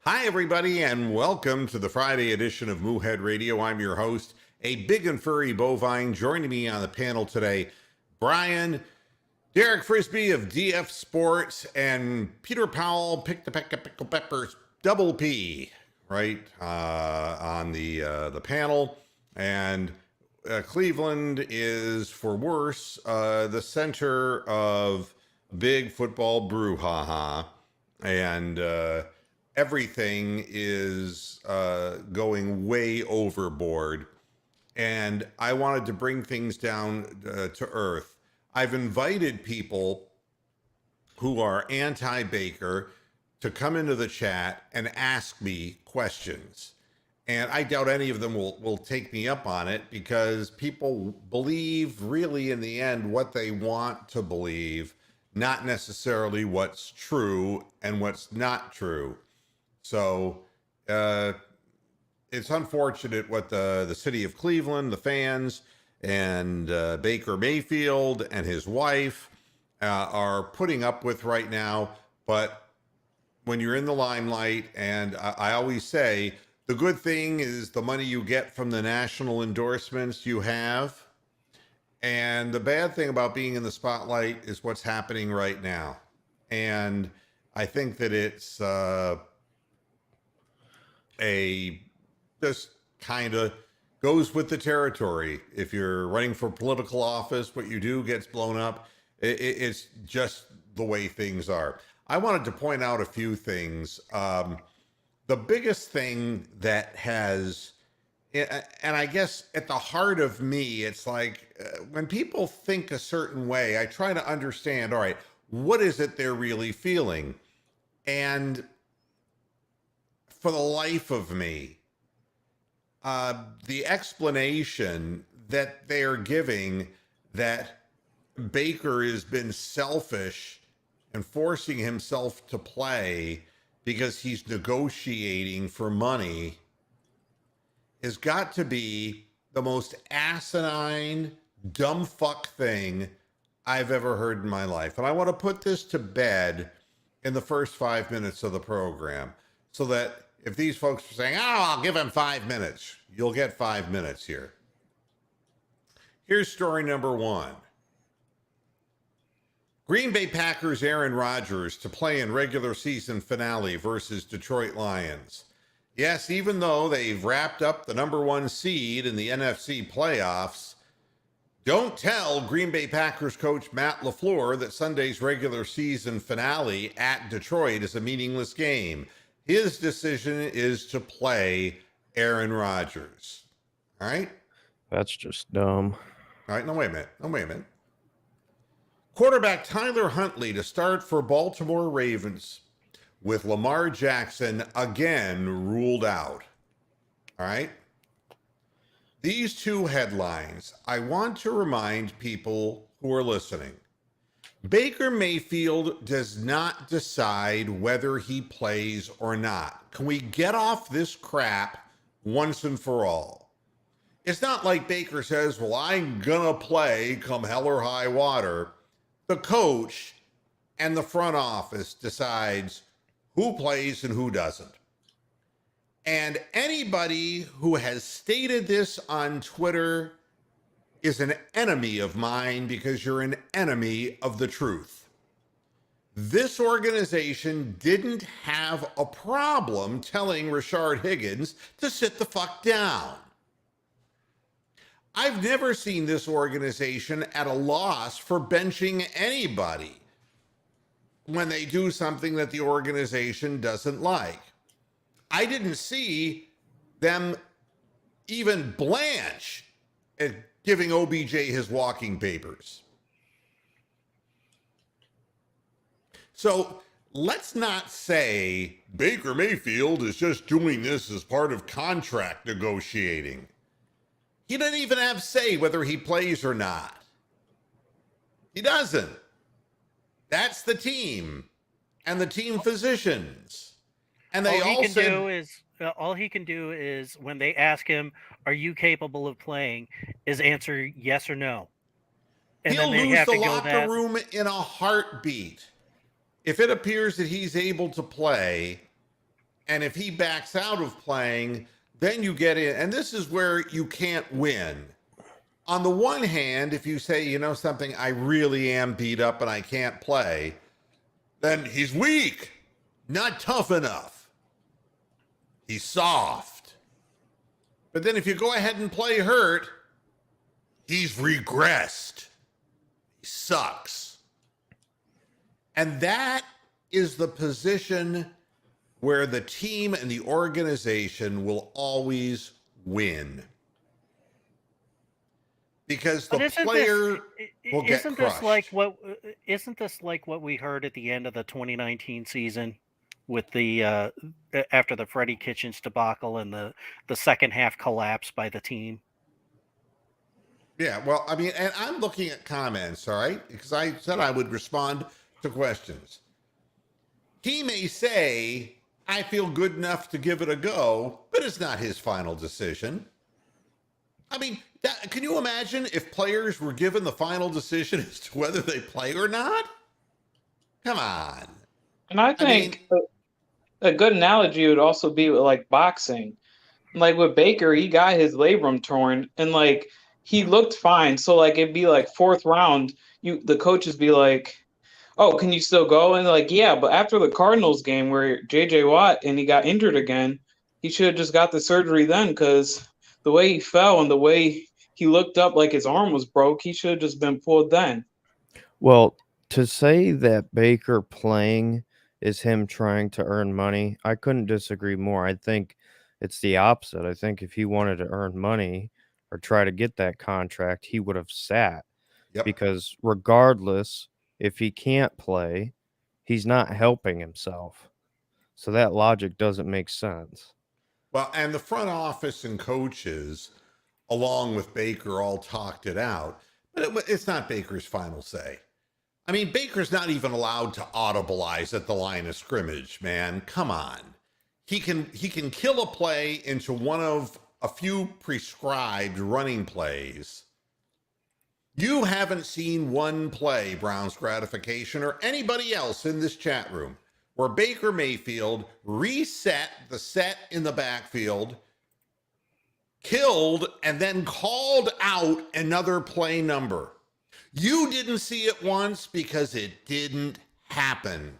Hi, everybody, and welcome to the Friday edition of Moohead Radio. I'm your host, a big and furry bovine. Joining me on the panel today, Brian, Derek Frisbee of DF Sports, and Peter Powell, Pick the Pickle Peppers, Double P, right, on the panel. And Cleveland is, for worse, the center of big football brouhaha. And everything is going way overboard. And I wanted to bring things down to earth. I've invited people who are anti-Baker to come into the chat and ask me questions. And I doubt any of them will take me up on it, because people believe really in the end what they want to believe, not necessarily what's true and what's not true. So it's unfortunate what the city of Cleveland, the fans, and Baker Mayfield and his wife are putting up with right now. But when you're in the limelight, and I always say, the good thing is the money you get from the national endorsements you have. And the bad thing about being in the spotlight is what's happening right now. And I think that it's just kind of goes with the territory. If you're running for political office, what you do gets blown up. It's just the way things are. I wanted to point out a few things. The biggest thing that has, and I guess at the heart of me, it's like when people think a certain way, I try to understand, all right, what is it they're really feeling? And for the life of me, the explanation that they're giving, that Baker has been selfish and forcing himself to play because he's negotiating for money, has got to be the most asinine, dumb fuck thing I've ever heard in my life. And I want to put this to bed in the first 5 minutes of the program, so that if these folks are saying, oh, I'll give him 5 minutes, you'll get 5 minutes here. Here's story number one. Green Bay Packers Aaron Rodgers to play in regular season finale versus Detroit Lions. Yes, even though they've wrapped up the number one seed in the NFC playoffs, don't tell Green Bay Packers coach Matt LaFleur that Sunday's regular season finale at Detroit is a meaningless game. His decision is to play Aaron Rodgers. All right? That's just dumb. All right, no, wait a minute. Quarterback Tyler Huntley to start for Baltimore Ravens, with Lamar Jackson again ruled out. All right? These two headlines, I want to remind people who are listening. Baker Mayfield does not decide whether he plays or not. Can we get off this crap once and for all? It's not like Baker says, well, I'm gonna play come hell or high water. The coach and the front office decides who plays and who doesn't. And anybody who has stated this on Twitter is an enemy of mine, because you're an enemy of the truth. This organization didn't have a problem telling Rashard Higgins to sit the fuck down. I've never seen this organization at a loss for benching anybody when they do something that the organization doesn't like. I didn't see them even blanch at giving OBJ his walking papers. So let's not say Baker Mayfield is just doing this as part of contract negotiating. He doesn't even have say whether he plays or not. He doesn't. That's the team and the team physicians. And they all said, all he can do is when they ask him, "Are you capable of playing?" is answer yes or no. And he'll lose the locker room in a heartbeat if it appears that he's able to play And if he backs out of playing, then you get in. And this is where you can't win. On the one hand, if you say, you know something, I really am beat up and I can't play, then he's weak, not tough enough. He's soft. But then if you go ahead and play hurt, he's regressed. He sucks. And that is the position where the team and the organization will always win. Because the player will get crushed. Isn't this like what we heard at the end of the 2019 season with the after the Freddie Kitchens debacle and the second half collapse by the team? Yeah, well, I mean, and I'm looking at comments, all right? Because I said I would respond to questions. He may say, I feel good enough to give it a go, but it's not his final decision. I mean, can you imagine if players were given the final decision as to whether they play or not? Come on. And I think a good analogy would also be with like boxing. Like with Baker, he got his labrum torn and like he looked fine. So like it'd be like fourth round, the coaches be like, oh, can you still go? And like, yeah, but after the Cardinals game where JJ Watt and he got injured again, he should have just got the surgery then because the way he fell and the way he looked up like his arm was broke, he should have just been pulled then. Well, to say that Baker playing is him trying to earn money, I couldn't disagree more. I think it's the opposite. I think if he wanted to earn money or try to get that contract, he would have sat. Yep. Because regardless, if he can't play, he's not helping himself. So that logic doesn't make sense. Well, and the front office and coaches, along with Baker, all talked it out. But it's not Baker's final say. I mean, Baker's not even allowed to audibilize at the line of scrimmage, man. Come on. He can kill a play into one of a few prescribed running plays. You haven't seen one play, Browns Gratification, or anybody else in this chat room, where Baker Mayfield reset the set in the backfield, killed, and then called out another play number. You didn't see it once because it didn't happen.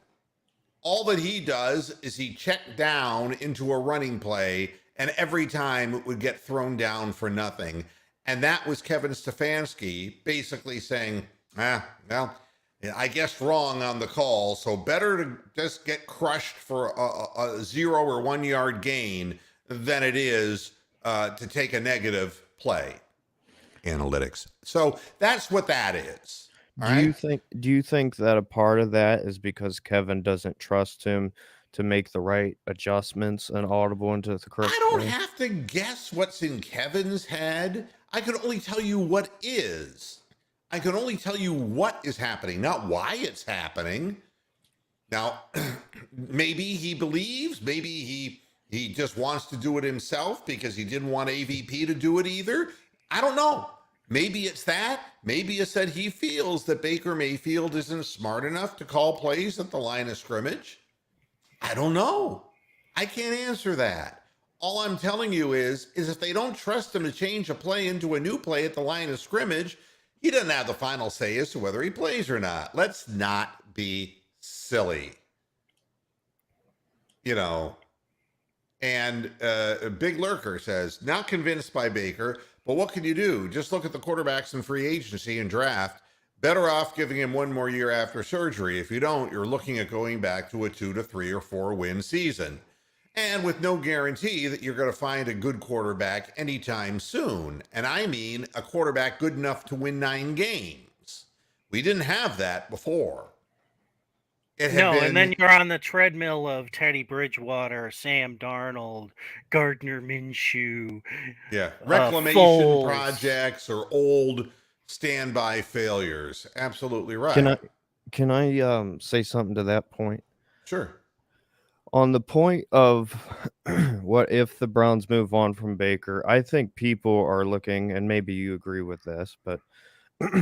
All that he does is he checked down into a running play, and every time it would get thrown down for nothing. And that was Kevin Stefanski basically saying, well, I guess wrong on the call, so better to just get crushed for a 0 or 1 yard gain than it is to take a negative play. Analytics. So that's what that is. Do you think that a part of that is because Kevin doesn't trust him to make the right adjustments and audible into the correct I don't play? have to guess what's in Kevin's head. I can only tell you what is. I can only tell you what is happening, not why it's happening. Now, maybe he believes, maybe he just wants to do it himself because he didn't want AVP to do it either. I don't know. Maybe it's that. Maybe it's that he feels that Baker Mayfield isn't smart enough to call plays at the line of scrimmage. I don't know. I can't answer that. All I'm telling you is if they don't trust him to change a play into a new play at the line of scrimmage, he doesn't have the final say as to whether he plays or not. Let's not be silly. You know, and Big Lurker says, not convinced by Baker, but what can you do? Just look at the quarterbacks in free agency and draft. Better off giving him one more year after surgery. If you don't, you're looking at going back to a 2 to 3 or 4 win season. And with no guarantee that you're going to find a good quarterback anytime soon. And I mean a quarterback good enough to win 9 games. We didn't have that before. And then you're on the treadmill of Teddy Bridgewater, Sam Darnold, Gardner Minshew. Yeah, reclamation Foles. Projects or old standby failures. Absolutely right. Can I say something to that point? Sure. On the point of what if the Browns move on from Baker, I think people are looking, and maybe you agree with this, but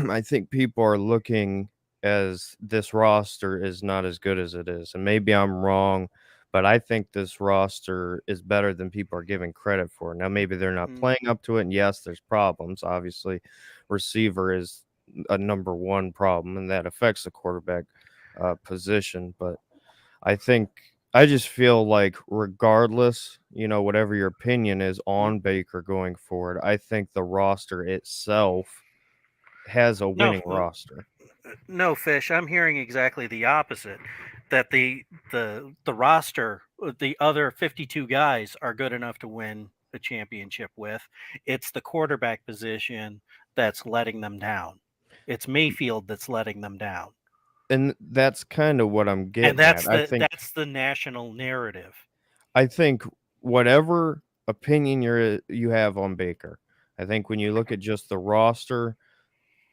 I think people are looking as this roster is not as good as it is. And maybe I'm wrong, But I think this roster is better than people are giving credit for. Now, maybe they're not playing up to it, and yes, there's problems. Obviously, receiver is a number one problem, and that affects the quarterback position. But I just feel like regardless, whatever your opinion is on Baker going forward, I think the roster itself has a winning roster. No, Fish. I'm hearing exactly the opposite. That the roster, the other 52 guys are good enough to win the championship with. It's the quarterback position that's letting them down. It's Mayfield that's letting them down. And that's kind of what I'm getting And that's at. that's the national narrative. I think whatever opinion you have on Baker, I think when you look at just the roster,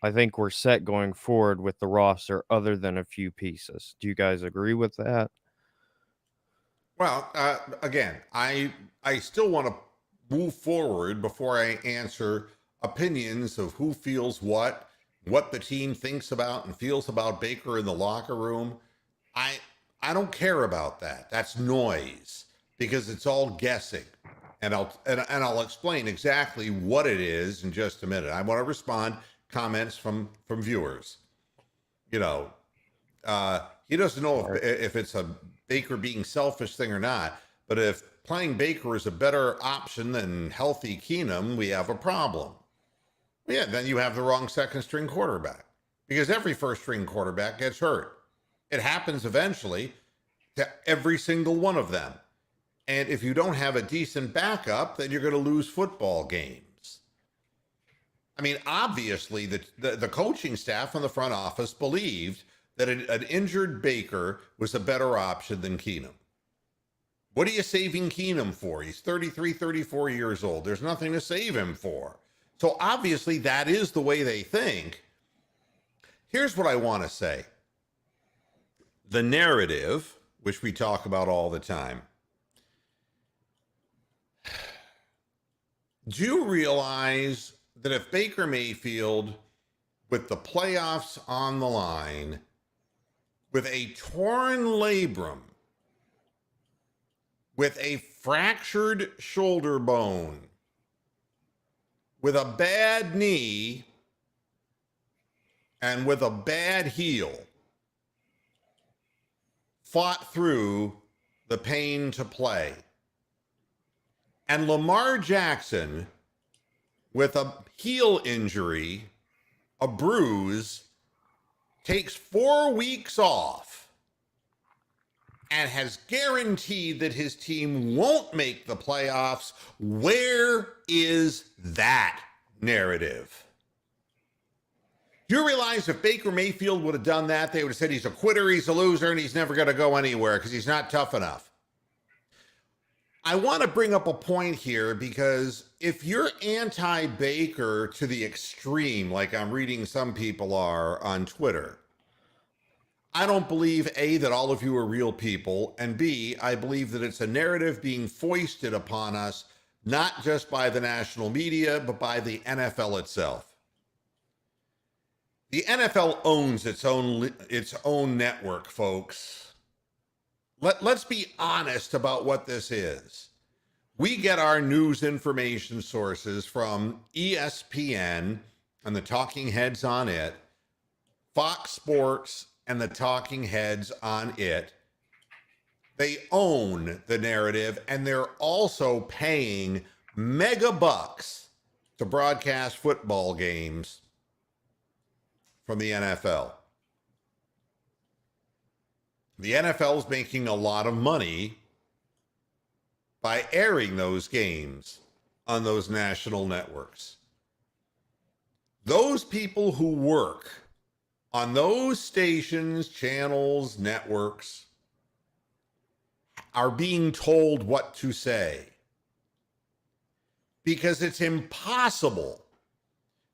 I think we're set going forward with the roster other than a few pieces. Do you guys agree with that? Well, again, I still want to move forward before I answer opinions of who feels what the team thinks about and feels about Baker in the locker room. I don't care about that. That's noise because it's all guessing. And I'll explain exactly what it is in just a minute. I want to respond comments from viewers. He doesn't know if it's a Baker being selfish thing or not, but if playing Baker is a better option than healthy Keenum, we have a problem. Yeah, then you have the wrong second string quarterback because every first string quarterback gets hurt. It happens eventually to every single one of them. And if you don't have a decent backup, then you're going to lose football games. I mean, obviously, the coaching staff and the front office believed that an injured Baker was a better option than Keenum. What are you saving Keenum for? He's 33, 34 years old. There's nothing to save him for. So obviously, that is the way they think. Here's what I want to say. The narrative, which we talk about all the time. Do you realize that if Baker Mayfield, with the playoffs on the line, with a torn labrum, with a fractured shoulder bone, with a bad knee, and with a bad heel, fought through the pain to play, and Lamar Jackson, with a heel injury, a bruise, takes 4 weeks off and has guaranteed that his team won't make the playoffs, where is that narrative? Do you realize if Baker Mayfield would have done that, they would have said he's a quitter, he's a loser, and he's never going to go anywhere because he's not tough enough? I want to bring up a point here because if you're anti-Baker to the extreme, like I'm reading some people are on Twitter, I don't believe, A, that all of you are real people, and B, I believe that it's a narrative being foisted upon us, not just by the national media, but by the NFL itself. The NFL owns its own network, folks. Let's be honest about what this is. We get our news information sources from ESPN and the talking heads on it, Fox Sports and the talking heads on it. They own the narrative, and they're also paying mega bucks to broadcast football games from the NFL. The NFL is making a lot of money by airing those games on those national networks. Those people who work on those stations, channels, networks are being told what to say. Because it's impossible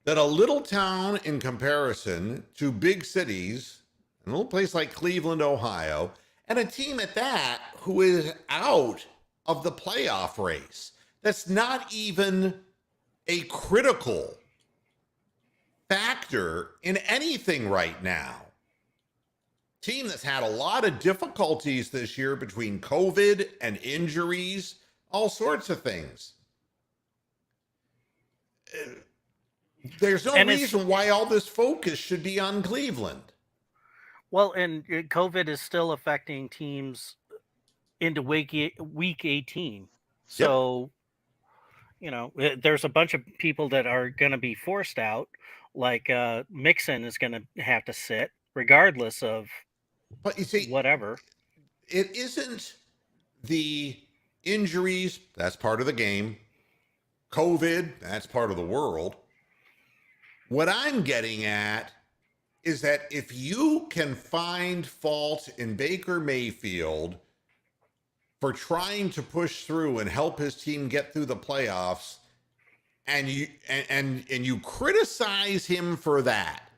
that a little town in comparison to big cities, a little place like Cleveland, Ohio, and a team at that who is out of the playoff race, that's not even a critical factor in anything right now. team that's had a lot of difficulties this year between COVID and injuries, all sorts of things. There's no reason why all this focus should be on Cleveland. Well, and COVID is still affecting teams into week 18. So, there's a bunch of people that are going to be forced out. Like Mixon is going to have to sit regardless of whatever. It isn't the injuries. That's part of the game. COVID, that's part of the world. What I'm getting at is that if you can find fault in Baker Mayfield for trying to push through and help his team get through the playoffs, and you criticize him for that,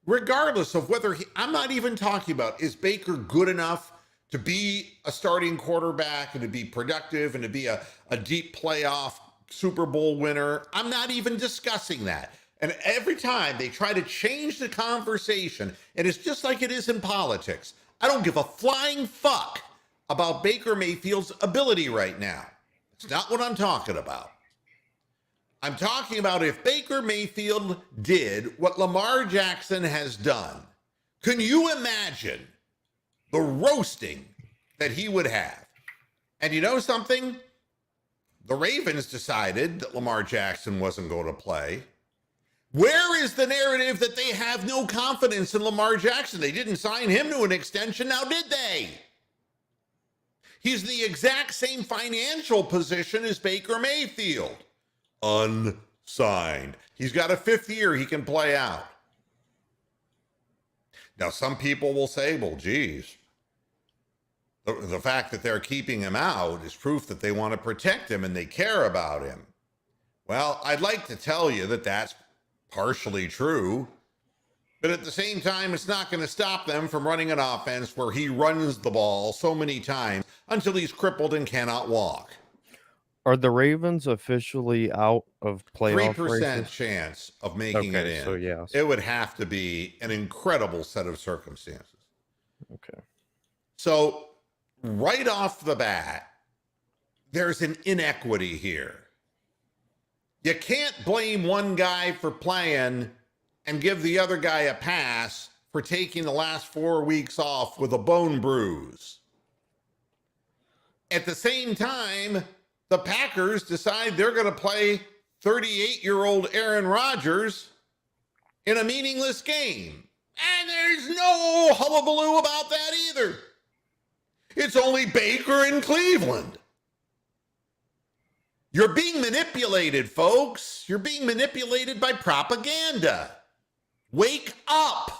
regardless of whether I'm not even talking about, is Baker good enough to be a starting quarterback and to be productive and to be a deep playoff Super Bowl winner? I'm not even discussing that. And every time they try to change the conversation, and it's just like it is in politics. I don't give a flying fuck about Baker Mayfield's ability right now. It's not what I'm talking about. I'm talking about if Baker Mayfield did what Lamar Jackson has done. Can you imagine the roasting that he would have? And you know something? The Ravens decided that Lamar Jackson wasn't going to play. Where is the narrative that they have no confidence in Lamar Jackson? They didn't sign him to an extension, now did they? He's in the exact same financial position as Baker Mayfield. Unsigned. He's got a 5th year he can play out. Now, some people will say, well, geez, the fact that they're keeping him out is proof that they want to protect him and they care about him. Well, I'd like to tell you that that's partially true, but at the same time, it's not going to stop them from running an offense where he runs the ball so many times until he's crippled and cannot walk. Are the Ravens officially out of playoff 3% races? chance of making it in. So yes. It would have to be an incredible set of circumstances. Okay. So right off the bat, there's an inequity here. You can't blame one guy for playing and give the other guy a pass for taking the last 4 weeks off with a bone bruise. At the same time, the Packers decide they're going to play 38-year-old Aaron Rodgers in a meaningless game. And there's no hullabaloo about that either. It's only Baker in Cleveland. You're being manipulated, folks. You're being manipulated by propaganda. Wake up.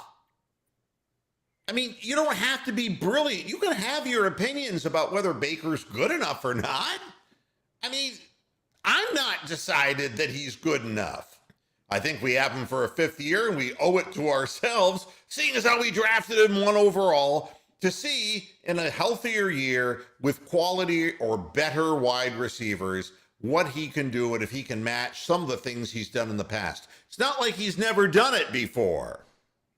I mean, you don't have to be brilliant. You can have your opinions about whether Baker's good enough or not. I mean, I'm not decided that he's good enough. I think we have him for a 5th year, and we owe it to ourselves, seeing as how we drafted him 1 overall, to see in a healthier year with quality or better wide receivers what he can do and if he can match some of the things he's done in the past. It's not like he's never done it before.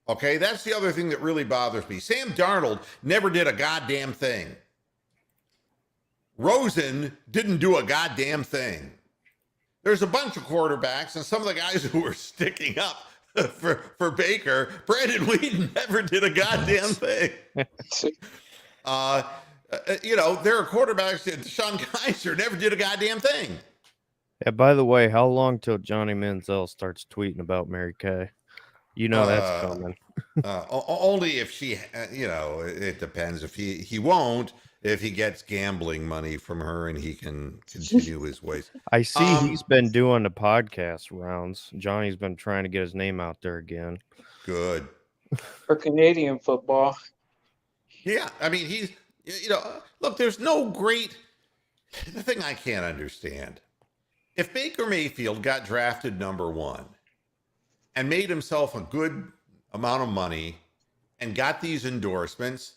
Okay, that's the other thing that really bothers me. Sam Darnold never did a goddamn thing. Rosen didn't do a goddamn thing. There's a bunch of quarterbacks, and some of the guys who were sticking up for Baker, Brandon Whedon never did a goddamn thing. There are quarterbacks that Sean Kaiser never did a goddamn thing. Yeah, by the way, how long till Johnny Manziel starts tweeting about Mary Kay? You know that's coming. Only if she, it depends. If he won't, if he gets gambling money from her and he can continue his ways. I see he's been doing the podcast rounds. Johnny's been trying to get his name out there again. Good. For Canadian football. Yeah, I mean, he's, look, there's no great, the thing I can't understand. If Baker Mayfield got drafted number 1 and made himself a good amount of money and got these endorsements,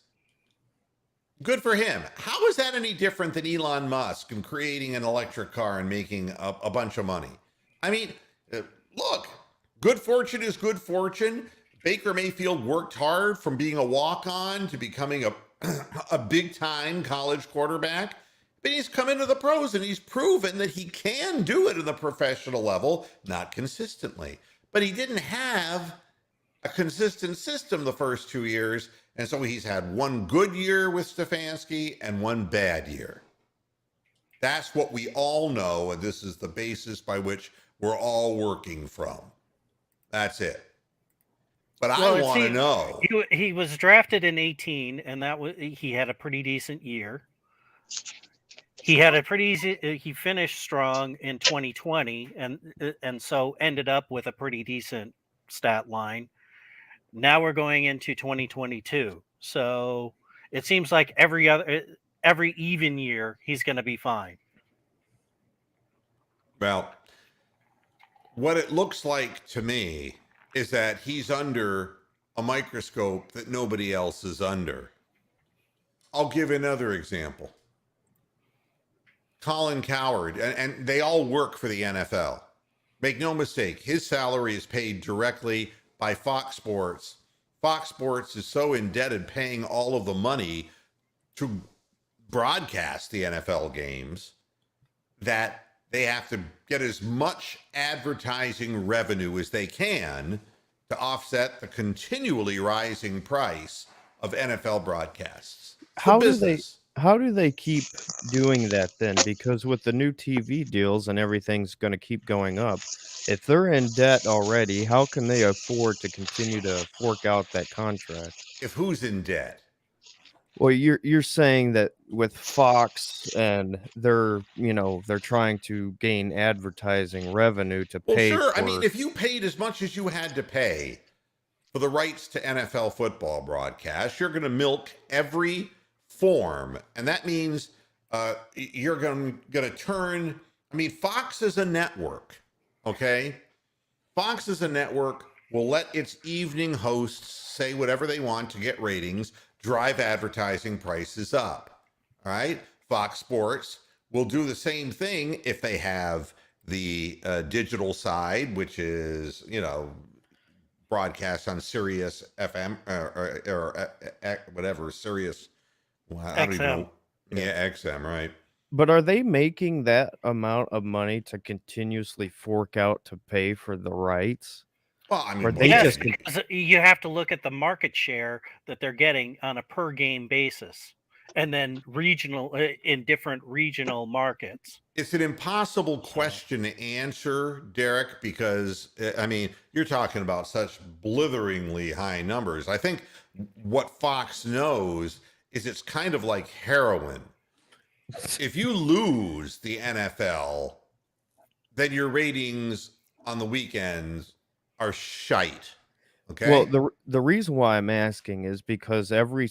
good for him. How is that any different than Elon Musk and creating an electric car and making a bunch of money? I mean, look, good fortune is good fortune. Baker Mayfield worked hard from being a walk-on to becoming a big-time college quarterback. But he's come into the pros and he's proven that he can do it at the professional level, not consistently. But he didn't have a consistent system the first 2 years. And so he's had one good year with Stefanski and one bad year. That's what we all know. And this is the basis by which we're all working from. That's it. But I want to know. He was drafted in 18, and he had a pretty decent year. He had a pretty easy. He finished strong in 2020, and so ended up with a pretty decent stat line. Now we're going into 2022, so it seems like every even year he's going to be fine. Well, what it looks like to me is that he's under a microscope that nobody else is under. I'll give another example. Colin Cowherd, and they all work for the NFL. Make no mistake, his salary is paid directly by Fox Sports. Fox Sports is so indebted paying all of the money to broadcast the NFL games that they have to get as much advertising revenue as they can to offset the continually rising price of NFL broadcasts. How do they keep doing that then? Because with the new TV deals and everything's going to keep going up, if they're in debt already, how can they afford to continue to fork out that contract? If who's in debt? Well, you're saying that with Fox and they're trying to gain advertising revenue to pay. Well, sure. For... I mean, if you paid as much as you had to pay for the rights to NFL football broadcasts, you're going to milk every form, and that means you're going to turn. I mean, Fox is a network, okay? Fox is a network. Will let its evening hosts say whatever they want to get ratings, drive advertising prices up. All right. Fox Sports will do the same thing if they have the digital side, which is, broadcast on Sirius FM or whatever, Sirius. Well, I don't even know. Yeah, XM, right. But are they making that amount of money to continuously fork out to pay for the rights? Well, I mean, because you have to look at the market share that they're getting on a per game basis, and then regional in different regional markets. It's an impossible question to answer, Derek, because I mean, you're talking about such blitheringly high numbers. I think what Fox knows is it's kind of like heroin. If you lose the NFL, then your ratings on the weekends are shite. Okay. Well, the reason why I'm asking is because every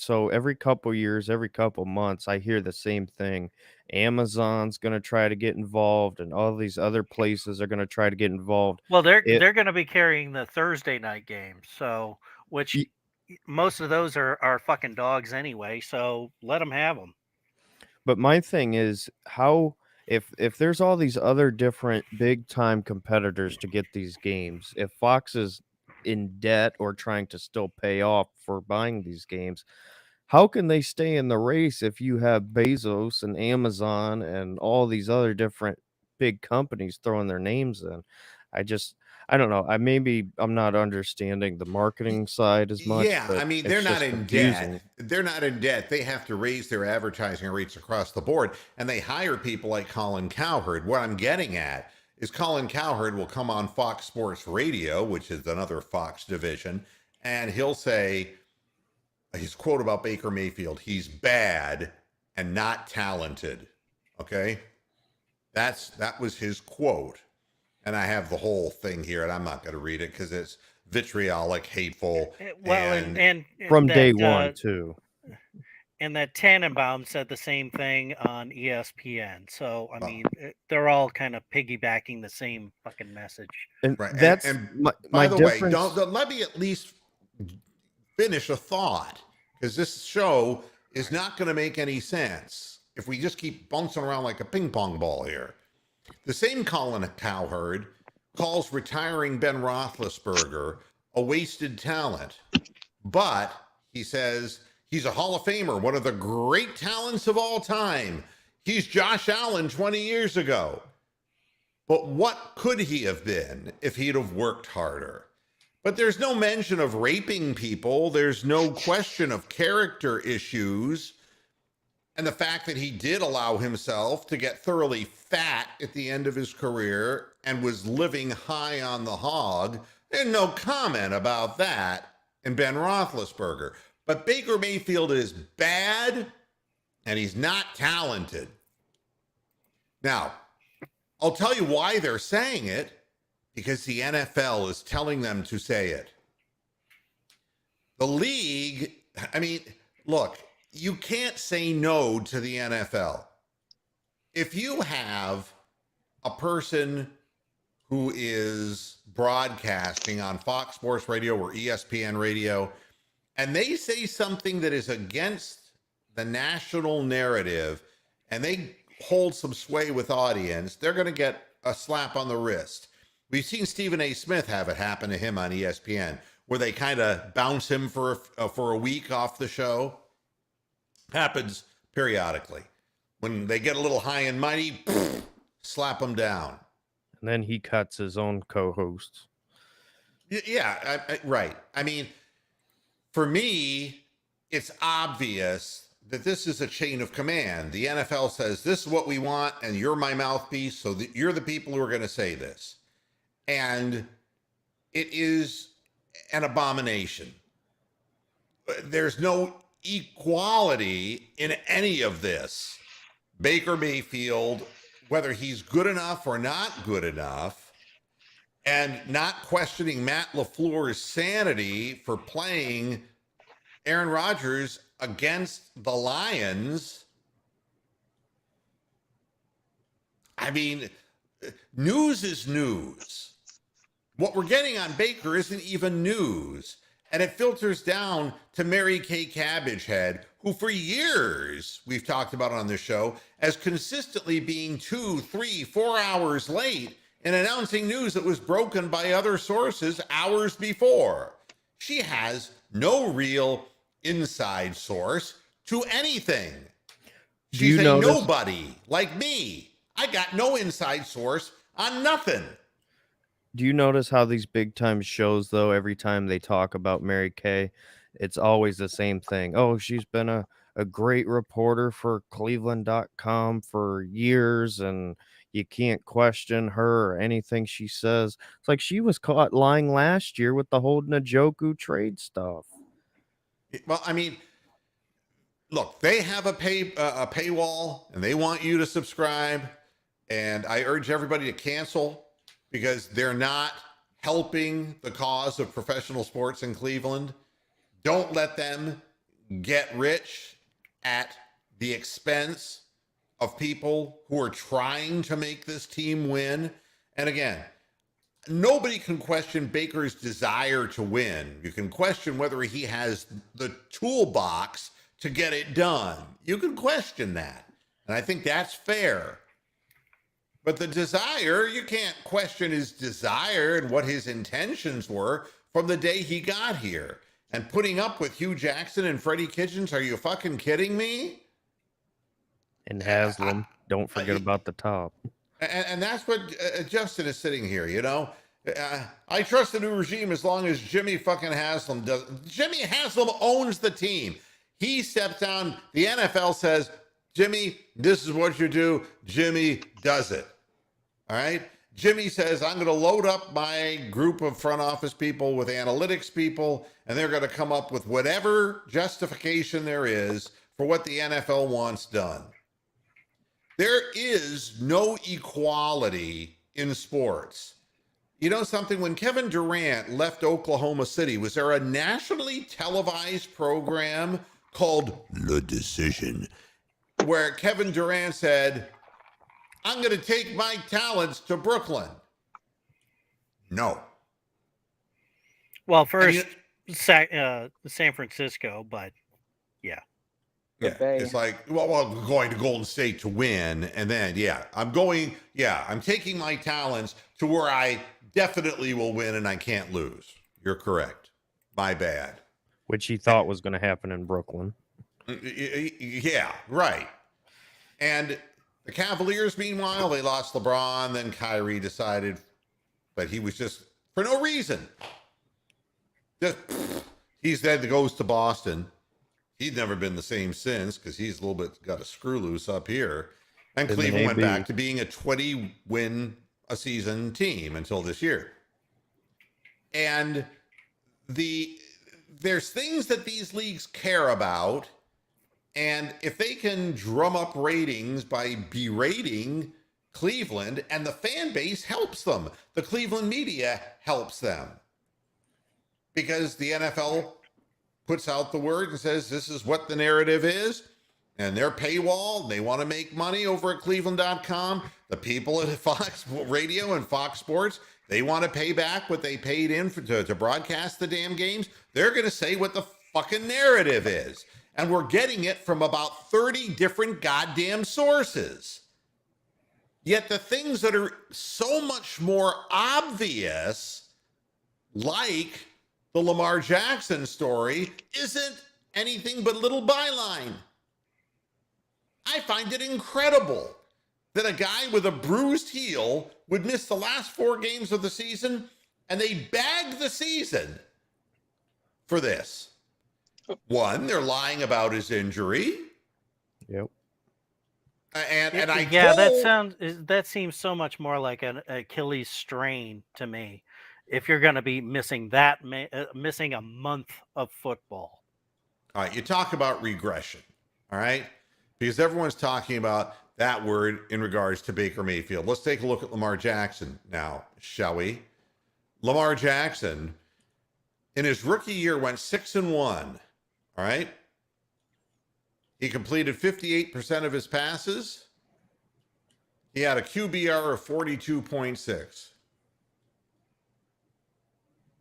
couple years, every couple months, I hear the same thing. Amazon's going to try to get involved, and all these other places are going to try to get involved. Well, they're going to be carrying the Thursday night games, so most of those are fucking dogs anyway. So let them have them. But my thing is how. If there's all these other different big time competitors to get these games, if Fox is in debt or trying to still pay off for buying these games, how can they stay in the race if you have Bezos and Amazon and all these other different big companies throwing their names in? I don't know. I'm not understanding the marketing side as much. Yeah, I mean, they're not in debt. They're not in debt. They have to raise their advertising rates across the board, and they hire people like Colin Cowherd. What I'm getting at is Colin Cowherd will come on Fox Sports Radio, which is another Fox division, and he'll say his quote about Baker Mayfield: "He's bad and not talented." Okay, that was his quote. And I have the whole thing here, and I'm not going to read it because it's vitriolic, hateful. Well, and from day one, too. And that Tannenbaum said the same thing on ESPN. So, I mean, they're all kind of piggybacking the same fucking message. And right. That's by the way, let me at least finish a thought, because this show is not going to make any sense if we just keep bouncing around like a ping pong ball here. The same Colin Cowherd calls retiring Ben Roethlisberger a wasted talent. But he says he's a Hall of Famer, one of the great talents of all time. He's Josh Allen 20 years ago. But what could he have been if he'd have worked harder? But there's no mention of raping people. There's no question of character issues. And the fact that he did allow himself to get thoroughly fat at the end of his career and was living high on the hog, there's no comment about that in Ben Roethlisberger. But Baker Mayfield is bad, and he's not talented. Now, I'll tell you why they're saying it, because the NFL is telling them to say it. The league, I mean, look, you can't say no to the NFL. If you have a person who is broadcasting on Fox Sports Radio or ESPN Radio, and they say something that is against the national narrative, and they hold some sway with audience, they're going to get a slap on the wrist. We've seen Stephen A. Smith have it happen to him on ESPN, where they kind of bounce him for a week off the show. Happens periodically. When they get a little high and mighty, slap them down. And then he cuts his own co-hosts. Yeah, right. I mean, for me, it's obvious that this is a chain of command. The NFL says, this is what we want, and you're my mouthpiece, so that you're the people who are going to say this. And it is an abomination. There's no equality in any of this. Baker Mayfield, whether he's good enough or not good enough, and not questioning Matt LaFleur's sanity for playing Aaron Rodgers against the Lions. I mean, news is news. What we're getting on Baker isn't even news. And it filters down to Mary Kay Cabbagehead, who for years we've talked about on this show as consistently being 2, 3, 4 hours late in announcing news that was broken by other sources hours before. She has no real inside source to anything. She's a nobody like me. I got no inside source on nothing. Do you notice how these big time shows, though, every time they talk about Mary Kay, it's always the same thing? Oh, she's been a great reporter for Cleveland.com for years, and you can't question her or anything she says. It's like she was caught lying last year with the whole Njoku trade stuff. Well, I mean, look, they have a paywall, and they want you to subscribe, and I urge everybody to cancel, because they're not helping the cause of professional sports in Cleveland. Don't let them get rich at the expense of people who are trying to make this team win. And again, nobody can question Baker's desire to win. You can question whether he has the toolbox to get it done. You can question that. And I think that's fair. But the desire, you can't question his desire and what his intentions were from the day he got here. And putting up with Hugh Jackson and Freddie Kitchens, are you fucking kidding me? And Haslam, don't forget about the top. And that's what Justin is sitting here, you know? I trust the new regime as long as Jimmy fucking Haslam does. Jimmy Haslam owns the team. He steps down. The NFL says, Jimmy, this is what you do. Jimmy does it. All right. Jimmy says, I'm going to load up my group of front office people with analytics people, and they're going to come up with whatever justification there is for what the NFL wants done. There is no equality in sports. You know something? When Kevin Durant left Oklahoma City, was there a nationally televised program called The Decision, where Kevin Durant said, I'm going to take my talents to Brooklyn? No. Well, first, San Francisco, but yeah. Yeah, it's like, well, I'm going to Golden State to win. And then, I'm taking my talents to where I definitely will win and I can't lose. You're correct. My bad. which he thought was going to happen in Brooklyn. Yeah, right. And the Cavaliers, meanwhile, they lost LeBron. Then Kyrie decided, but he was just for no reason. Just he's then goes to Boston. He's never been the same since because he's a little bit got a screw loose up here. And Isn't Cleveland went AB? back to being a 20-win a season team until this year. And there's things that these leagues care about. And if they can drum up ratings by berating Cleveland, and the fan base helps them, the Cleveland media helps them. Because the NFL puts out the word and says this is what the narrative is, and their paywall, they want to make money over at cleveland.com. The people at Fox Radio and Fox Sports, they want to pay back what they paid in to broadcast the damn games. They're going to say what the fucking narrative is. And we're getting it from about 30 different goddamn sources. Yet the things that are so much more obvious, like the Lamar Jackson story, isn't anything but a little byline. I find it incredible that a guy with a bruised heel would miss the last 4 games of the season, and they bag the season for this. One, they're lying about his injury. Yep. And that seems so much more like an Achilles strain to me. If you're going to be missing missing a month of football. All right, you talk about regression, all right? Because everyone's talking about that word in regards to Baker Mayfield. Let's take a look at Lamar Jackson now, shall we? Lamar Jackson, in his rookie year, went 6-1, all right? He completed 58% of his passes. He had a QBR of 42.6.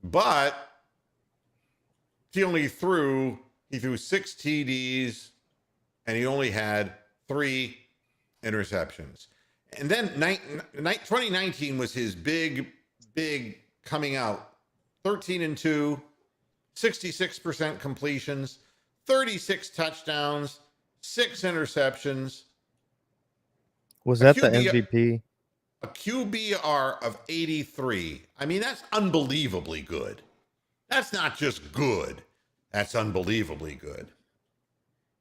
But he threw 6 TDs, and he only had 3 interceptions. And then 2019 was his big coming out. 13-2, 66% completions, 36 touchdowns, 6 interceptions. Was that the MVP? A QBR of 83. I mean, that's unbelievably good. That's not just good. That's unbelievably good.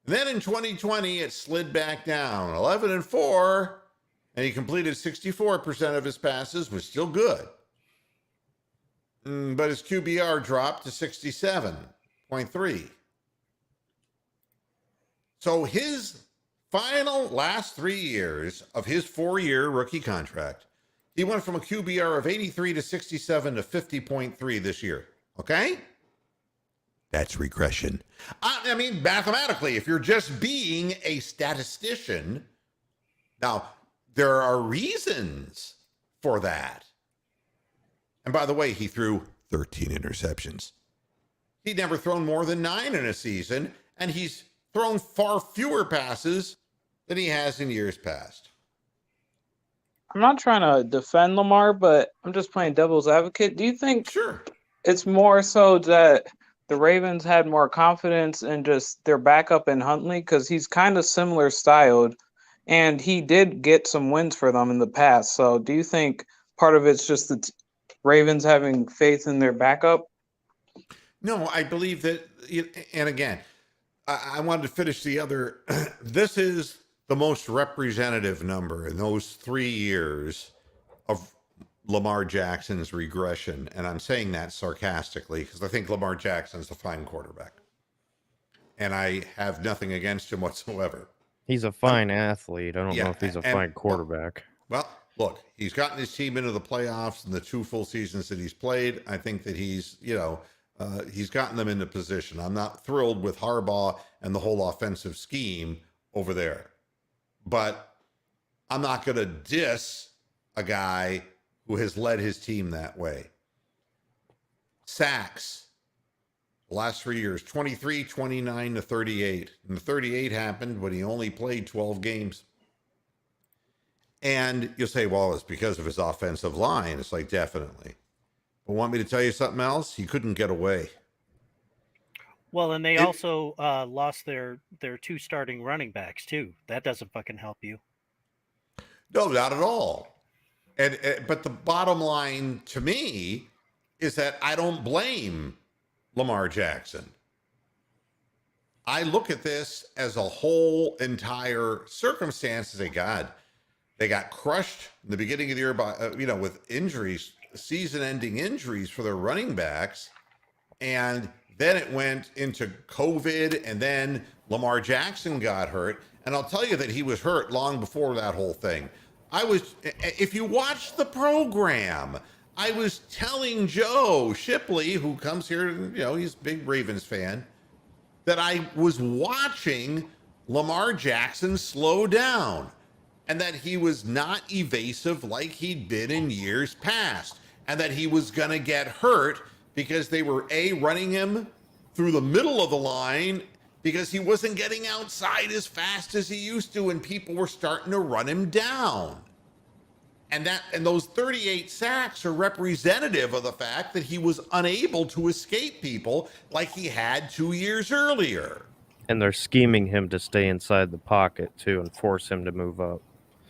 Then in 2020, it slid back down, 11-4, and he completed 64% of his passes, was still good. But his QBR dropped to 67.3. So his final last 3 years of his 4-year rookie contract, he went from a QBR of 83 to 67 to 50.3 this year. Okay? That's regression. I mean, mathematically, if you're just being a statistician, now there are reasons for that. And by the way, he threw 13 interceptions. He'd never thrown more than 9 in a season, and he's thrown far fewer passes than he has in years past. I'm not trying to defend Lamar, but I'm just playing devil's advocate. Do you think it's more so that the Ravens had more confidence in just their backup in Huntley? Because he's kind of similar styled, and he did get some wins for them in the past. So do you think part of it's just the Ravens having faith in their backup? No, I believe that, and again, I wanted to finish the other. This is the most representative number in those 3 years of Lamar Jackson's regression. And I'm saying that sarcastically because I think Lamar Jackson's a fine quarterback. And I have nothing against him whatsoever. He's a fine athlete. I don't know if he's a fine quarterback. Well, look, he's gotten his team into the playoffs in the 2 full seasons that he's played. I think that he's gotten them into position. I'm not thrilled with Harbaugh and the whole offensive scheme over there. But I'm not going to diss a guy who has led his team that way. Sacks, the last 3 years, 23, 29 to 38. And the 38 happened when he only played 12 games. And you'll say, well, it's because of his offensive line. It's like, definitely. But want me to tell you something else? He couldn't get away. Well, and they also lost their 2 starting running backs too. That doesn't fucking help you. No, not at all. And but the bottom line to me is that I don't blame Lamar Jackson. I look at this as a whole entire circumstance and say, God, they got crushed in the beginning of the year by, with injuries, season-ending injuries for their running backs. And then it went into COVID, and then Lamar Jackson got hurt. And I'll tell you that he was hurt long before that whole thing. If you watch the program, I was telling Joe Shipley, who comes here, he's a big Ravens fan, that I was watching Lamar Jackson slow down and that he was not evasive like he'd been in years past and that he was going to get hurt because they were running him through the middle of the line because he wasn't getting outside as fast as he used to and people were starting to run him down. And those 38 sacks are representative of the fact that he was unable to escape people like he had 2 years earlier. And they're scheming him to stay inside the pocket too and force him to move up.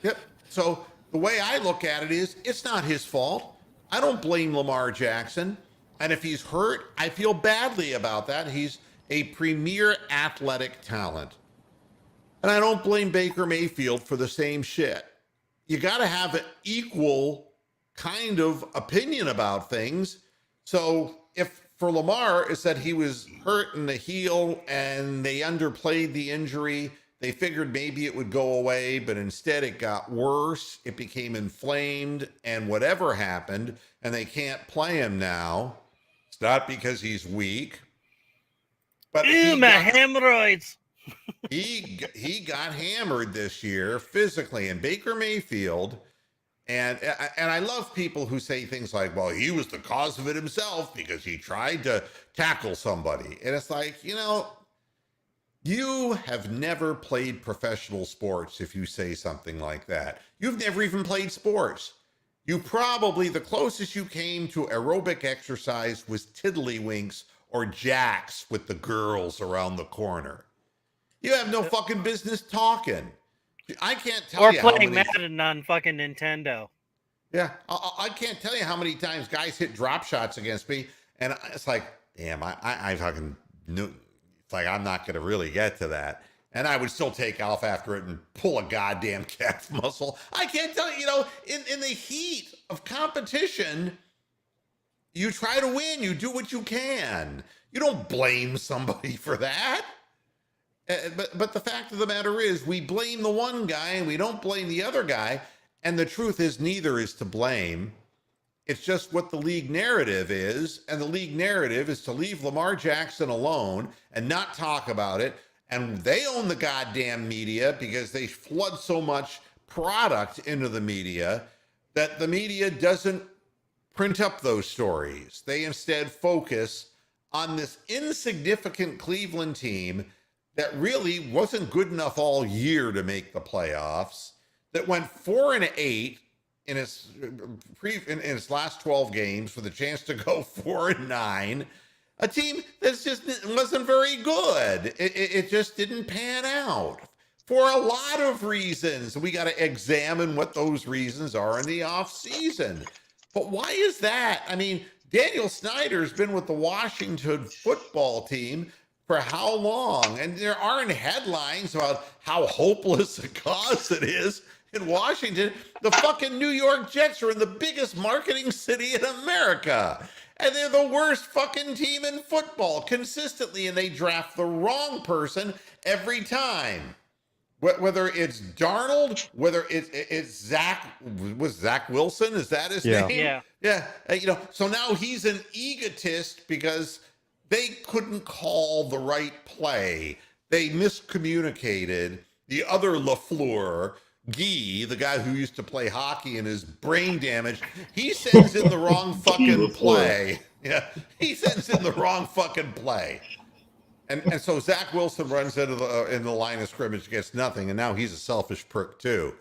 Yep. So the way I look at it is it's not his fault. I don't blame Lamar Jackson. And if he's hurt, I feel badly about that. He's a premier athletic talent. And I don't blame Baker Mayfield for the same shit. You got to have an equal kind of opinion about things. So if for Lamar, it's that he was hurt in the heel and they underplayed the injury, they figured maybe it would go away, but instead it got worse. It became inflamed and whatever happened, and they can't play him now. It's not because he's weak. But my hemorrhoids. He got hammered this year physically, and Baker Mayfield, and I love people who say things like, well, he was the cause of it himself because he tried to tackle somebody. And it's like, you have never played professional sports if you say something like that. You've never even played sports. You probably, the closest you came to aerobic exercise was tiddlywinks or jacks with the girls around the corner. You have no fucking business talking. I can't tell you how many... Or playing Madden on fucking Nintendo. Yeah, I can't tell you how many times guys hit drop shots against me, and it's like, damn, I fucking knew... It's like, I'm not going to really get to that. And I would still take off after it and pull a goddamn calf muscle. I can't tell you, in the heat of competition, you try to win. You do what you can. You don't blame somebody for that. But the fact of the matter is, we blame the one guy and we don't blame the other guy. And the truth is, neither is to blame. It's just what the league narrative is. And the league narrative is to leave Lamar Jackson alone and not talk about it. And they own the goddamn media because they flood so much product into the media that the media doesn't print up those stories. They instead focus on this insignificant Cleveland team that really wasn't good enough all year to make the playoffs, that went 4-8 in its last 12 games with a chance to go 4-9. A team that just wasn't very good. It just didn't pan out for a lot of reasons. We got to examine what those reasons are in the offseason. But why is that? I mean, Daniel Snyder's been with the Washington football team for how long? And there aren't headlines about how hopeless a cause it is in Washington. The fucking New York Jets are in the biggest marketing city in America. And they're the worst fucking team in football consistently. And they draft the wrong person every time. Whether it's Darnold, whether it's Zach Wilson, is that his name? Yeah. So now he's an egotist because they couldn't call the right play. They miscommunicated. The other LaFleur, Guy, the guy who used to play hockey and is brain damaged, he sends in the wrong fucking play. Yeah, he sends in the wrong fucking play. And so Zach Wilson runs into the line of scrimmage, gets nothing, and now he's a selfish prick too.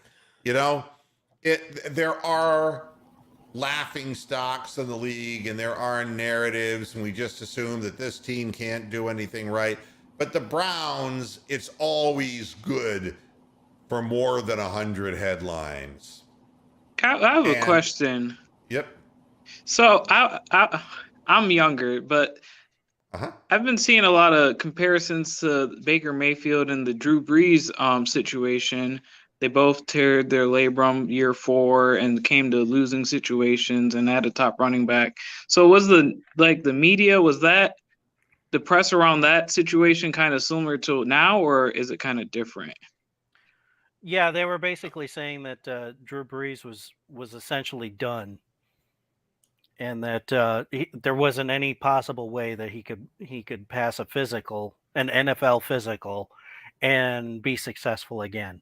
There are laughing stocks in the league, and there are narratives, and we just assume that this team can't do anything right. But the Browns, it's always good for more than 100 headlines. I have a question. Yep. So I'm younger, but I've been seeing a lot of comparisons to Baker Mayfield and the Drew Brees situation. They both teared their labrum year 4 and came to losing situations and had a top running back. So was the media, was that the press around that situation kind of similar to now, or is it kind of different? Yeah, they were basically saying that Drew Brees was essentially done, and that there wasn't any possible way that he could pass an NFL physical, and be successful again.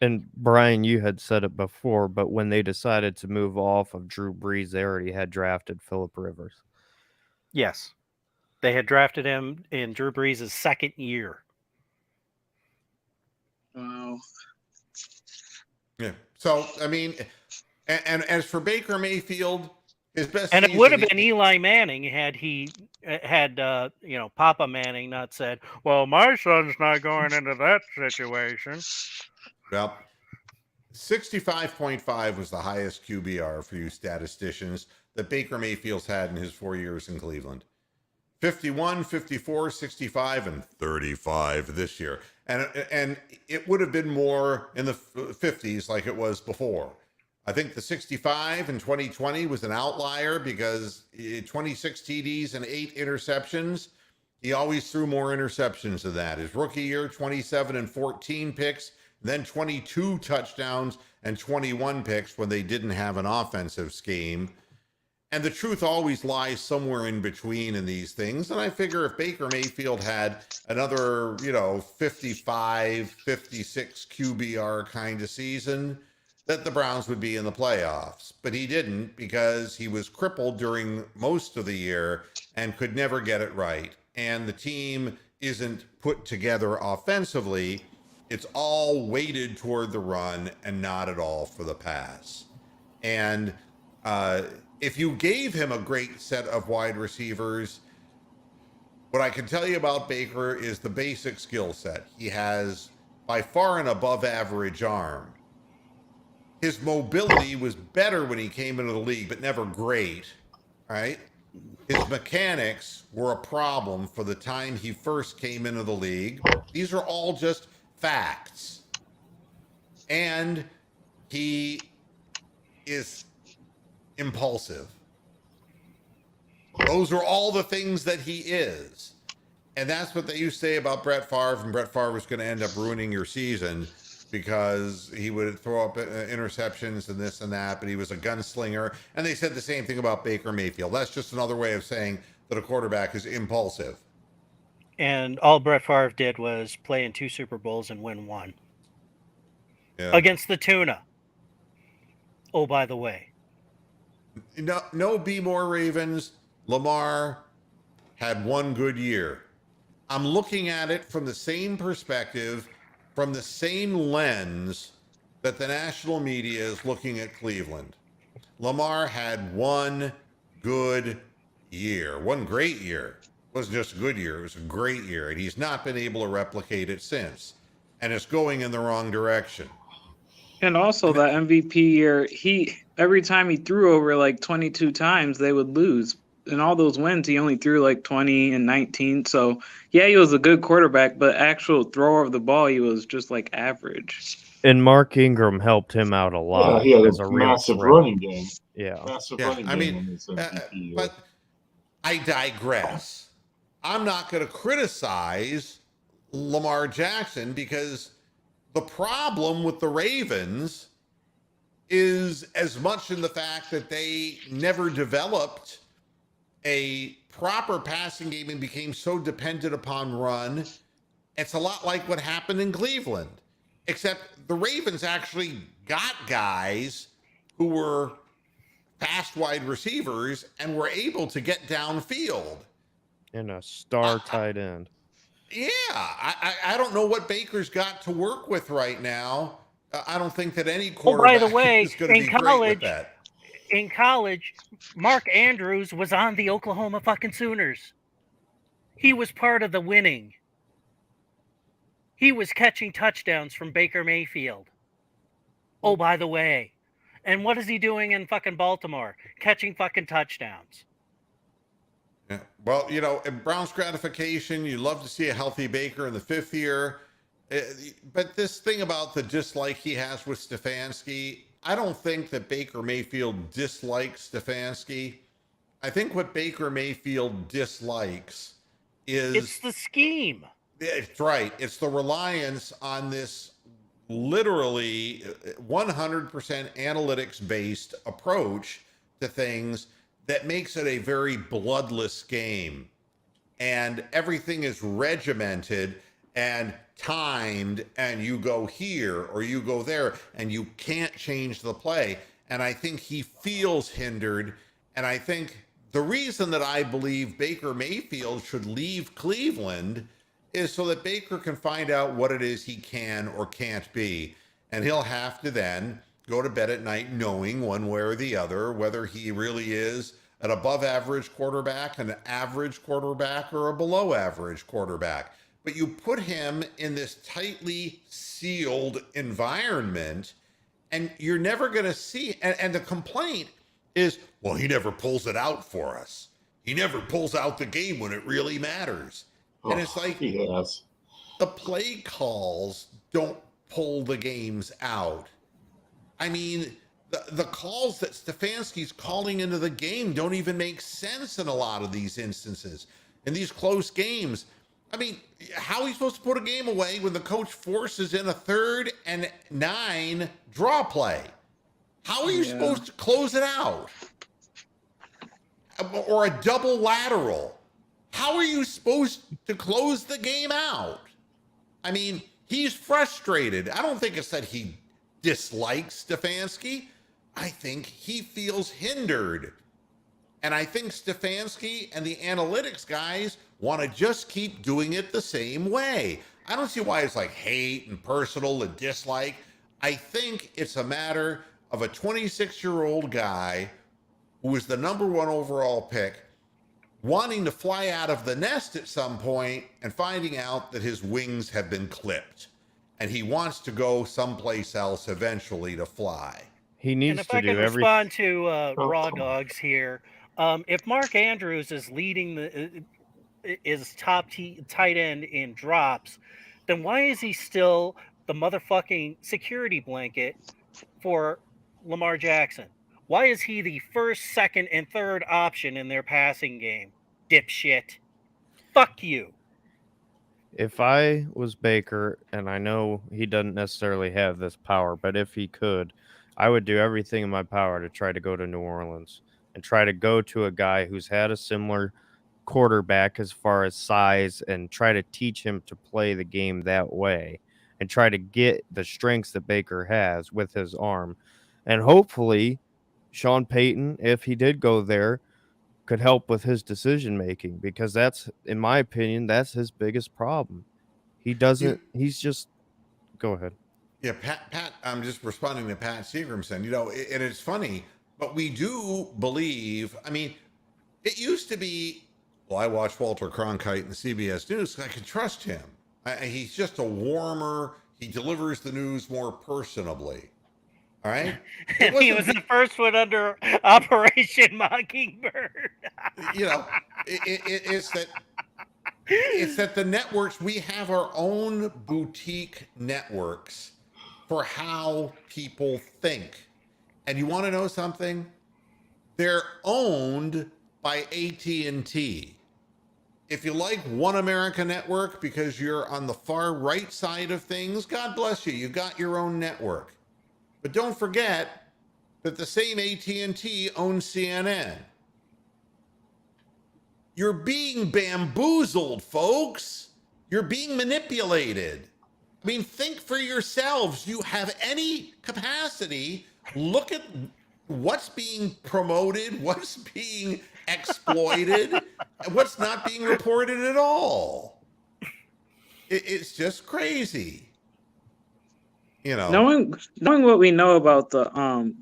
And Brian, you had said it before, but when they decided to move off of Drew Brees, they already had drafted Phillip Rivers. Yes, they had drafted him in Drew Brees' second year. Wow. Yeah. So, I mean, and as for Baker Mayfield, his best And season, it would have been Eli Manning had he had Papa Manning not said, "Well, my son's not going into that situation." Well, 65.5 was the highest QBR for you statisticians that Baker Mayfield's had in his 4 years in Cleveland. 51, 54, 65, and 35 this year. And it would have been more in the 50s like it was before. I think the 65 in 2020 was an outlier because 26 TDs and 8 interceptions. He always threw more interceptions than that. His rookie year, 27 and 14 picks, then 22 touchdowns and 21 picks when they didn't have an offensive scheme. And the truth always lies somewhere in between in these things. And I figure if Baker Mayfield had another, 55, 56 QBR kind of season, that the Browns would be in the playoffs. But he didn't because he was crippled during most of the year and could never get it right. And the team isn't put together offensively. It's all weighted toward the run and not at all for the pass. And if you gave him a great set of wide receivers, what I can tell you about Baker is the basic skill set. He has by far an above average arm. His mobility was better when he came into the league, but never great, right? His mechanics were a problem for the time he first came into the league. These are all just facts. And he is impulsive. Those are all the things that he is. And that's what they used to say about Brett Favre, and Brett Favre was going to end up ruining your season because he would throw up interceptions and this and that, but he was a gunslinger. And they said the same thing about Baker Mayfield. That's just another way of saying that a quarterback is impulsive. And all Brett Favre did was play in 2 Super Bowls and win 1. Yeah. Against the Tuna. Oh, by the way. No be more Ravens. Lamar had 1 good year. I'm looking at it from the same perspective, from the same lens that the national media is looking at Cleveland. Lamar had 1 good year, 1 great year. It wasn't just a good year, it was a great year, and he's not been able to replicate it since. And it's going in the wrong direction. And also that MVP year, every time he threw over like 22 times, they would lose. In all those wins, he only threw like 20 and 19. So, yeah, he was a good quarterback, but actual thrower of the ball, he was just like average. And Mark Ingram helped him out a lot. Yeah, he had as a real massive threat. running game. Yeah. Massive Yeah, running I game mean, in his MVP year. but I digress. I'm not going to criticize Lamar Jackson because the problem with the Ravens is as much in the fact that they never developed a proper passing game and became so dependent upon run. It's a lot like what happened in Cleveland, except the Ravens actually got guys who were fast wide receivers and were able to get downfield. And a star tight end. Yeah, I don't know what Baker's got to work with right now. I don't think that any quarterback by the way, is going to in be great with college, that. In college, Mark Andrews was on the Oklahoma fucking Sooners. He was part of the winning. He was catching touchdowns from Baker Mayfield. Oh, by the way. And what is he doing in fucking Baltimore? Catching fucking touchdowns. Yeah. Well, you know, in Brown's gratification, you love to see a healthy Baker in the 5th year. But this thing about the dislike he has with Stefanski, I don't think that Baker Mayfield dislikes Stefanski. I think what Baker Mayfield dislikes is... It's the scheme. It's right. It's the reliance on this literally 100% analytics-based approach to things that makes it a very bloodless game. And everything is regimented and timed, and you go here or you go there, and you can't change the play. And I think he feels hindered. And I think the reason that I believe Baker Mayfield should leave Cleveland is so that Baker can find out what it is he can or can't be. And he'll have to then go to bed at night knowing one way or the other whether he really is an above average quarterback, an average quarterback, or a below average quarterback. But you put him in this tightly sealed environment, and you're never going to see. And the complaint is, well, he never pulls it out for us. He never pulls out the game when it really matters. And it's like, yes, the play calls don't pull the games out. I mean, the calls that Stefanski's calling into the game don't even make sense in a lot of these instances. In these close games, I mean, how are you supposed to put a game away when the coach forces in a 3rd and 9 draw play? How are you supposed to close it out? Or a double lateral? How are you supposed to close the game out? I mean, he's frustrated. I don't think it's that he dislikes Stefanski. I think he feels hindered. And I think Stefanski and the analytics guys want to just keep doing it the same way. I don't see why it's like hate and personal and dislike. I think it's a matter of a 26-year-old guy who was the number 1 overall pick wanting to fly out of the nest at some point and finding out that his wings have been clipped and he wants to go someplace else eventually to fly. He needs And if to I do can everything. respond to Raw Dogs here, if Mark Andrews is leading is tight end in drops, then why is he still the motherfucking security blanket for Lamar Jackson? Why is he the 1st, 2nd, and 3rd option in their passing game? Dipshit. Fuck you. If I was Baker, and I know he doesn't necessarily have this power, but if he could, I would do everything in my power to try to go to New Orleans and try to go to a guy who's had a similar quarterback as far as size and try to teach him to play the game that way and try to get the strengths that Baker has with his arm. And hopefully Sean Payton, if he did go there, could help with his decision making, because that's, in my opinion, that's his biggest problem. He's just go ahead. Yeah, Pat, I'm just responding to Pat Seagramson. You know, and it's funny, but we do believe, I mean, it used to be, well, I watch Walter Cronkite in the CBS News, I can trust him. He's just a warmer, he delivers the news more personably. All right? And he was the first one under Operation Mockingbird. You know, it's that the networks, we have our own boutique networks for how people think. And you want to know something? They're owned by AT&T. If you like One America Network because you're on the far right side of things, God bless you. You got your own network. But don't forget that the same AT&T owns CNN. You're being bamboozled, folks. You're being manipulated. I mean, think for yourselves. You have any capacity, look at what's being promoted, what's being exploited, and what's not being reported at all. It's just crazy. You know, knowing what we know about the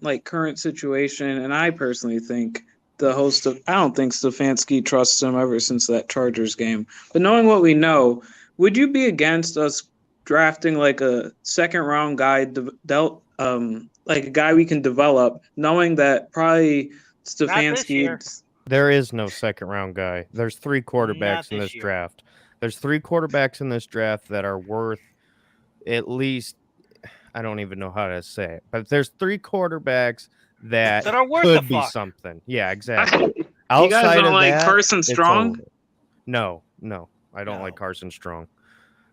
like current situation, and I personally think the host of I don't think Stefanski trusts him ever since that Chargers game. But knowing what we know, would you be against us drafting like a second round guy, like a guy we can develop, knowing that probably Not this year. Stefanski? There is no second round guy. There's 3 quarterbacks Not in this this year. draft. There's 3 quarterbacks in this draft that are worth at least, I don't even know how to say it, but there's 3 quarterbacks that That are worth could the be fuck. something. Yeah, exactly. You Outside guys don't of like that, Carson it's Strong? over. No, I don't No. like Carson Strong.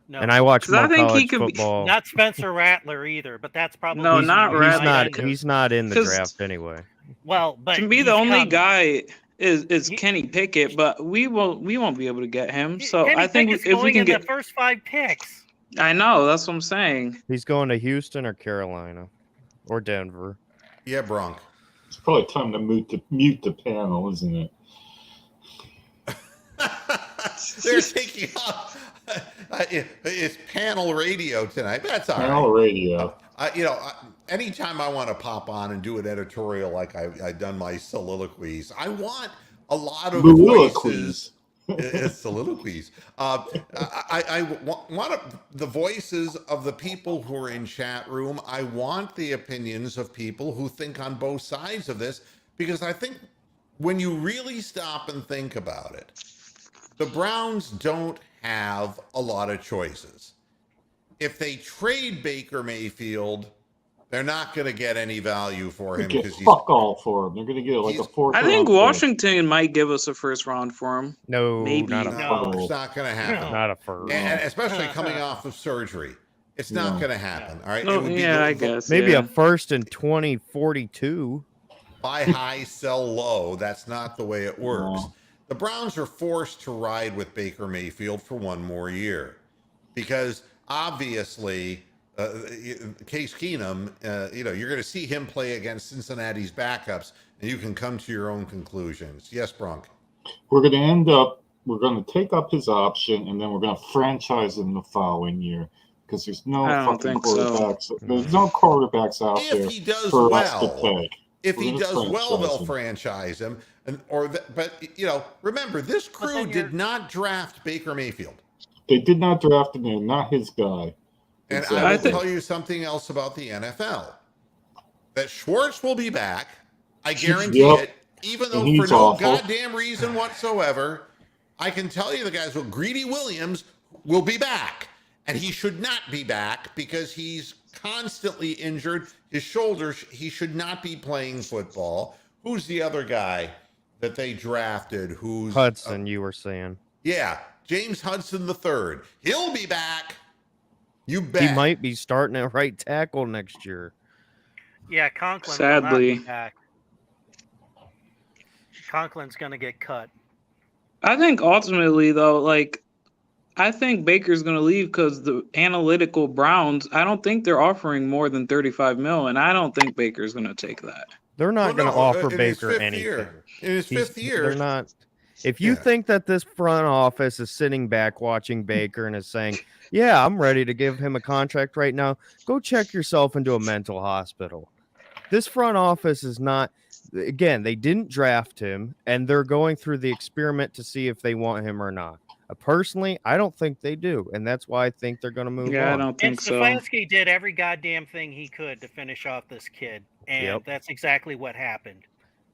No, And I watch 'Cause I more think he college could be- football. not Spencer Rattler either. But that's probably No, the not reason he's I not. ended up- He's not in the 'Cause- draft anyway. Well, but To me, he's the only coming. guy is He- Kenny Pickett, but we won't be able to get him. So Kenny I think Pickett's if we going can in get, the first 5 picks. I know that's what I'm saying. He's going to Houston or Carolina or Denver. yeah, Bronk. It's probably time to mute the panel, isn't it? They're taking off. It's panel radio tonight. But that's all Panel right. radio. Anytime I want to pop on and do an editorial like I've done my soliloquies, I want a lot of voices. It's soliloquies. I want the voices of the people who are in chat room. I want the opinions of people who think on both sides of this, because I think when you really stop and think about it, the Browns don't have a lot of choices. If they trade Baker Mayfield, they're not going to get any value for him because he's fuck all for him. They're going to get like a fourth. I think round Washington might give us a first round for him. No, Maybe. not a No. first. It's not going to happen. Not a first. And especially coming off of surgery, it's not No. going to happen. All right. No, It would be yeah, I the guess Maybe yeah. a first in 2042. buy high, sell low. That's not the way it works. No. The Browns are forced to ride with Baker Mayfield for one more year because obviously Case Keenum, you're going to see him play against Cincinnati's backups, and you can come to your own conclusions. Yes, Bronk. We're going to take up his option, and then we're going to franchise him the following year because there's no I don't fucking think so. quarterbacks. There's no quarterbacks out there If he does for us to well, take. if We're he gonna does well, franchise they'll him. franchise him. Remember, this crew then did not draft Baker Mayfield. They did not draft him. They're not his guy. And Exactly. I will tell you something else about the NFL. That Schwartz will be back. I guarantee Yep. it. Even though And he's for no awful. goddamn reason whatsoever, I can tell you the guys Greedy Williams will be back. And he should not be back because he's constantly injured. His shoulders, he should not be playing football. Who's the other guy that they drafted? Who's Hudson, you were saying. Yeah, James Hudson III. He'll be back. You bet. He might be starting at right tackle next year. Yeah, Conklin. Sadly. Will not be back. Conklin's going to get cut. I think ultimately though, like I think Baker's going to leave because the analytical Browns. I don't think they're offering more than 35 mil, and I don't think Baker's going to take that. They're not Well, going to no, offer in his Baker fifth anything. year. In his fifth year. They're not. If you Yeah. think that this front office is sitting back watching Baker and is saying, yeah, I'm ready to give him a contract right now, go check yourself into a mental hospital. This front office is not, again, they didn't draft him, and they're going through the experiment to see if they want him or not. Personally, I don't think they do, and that's why I think they're going to move Yeah, I on. don't And think so. Stefanski did every goddamn thing he could to finish off this kid, and Yep. that's exactly what happened.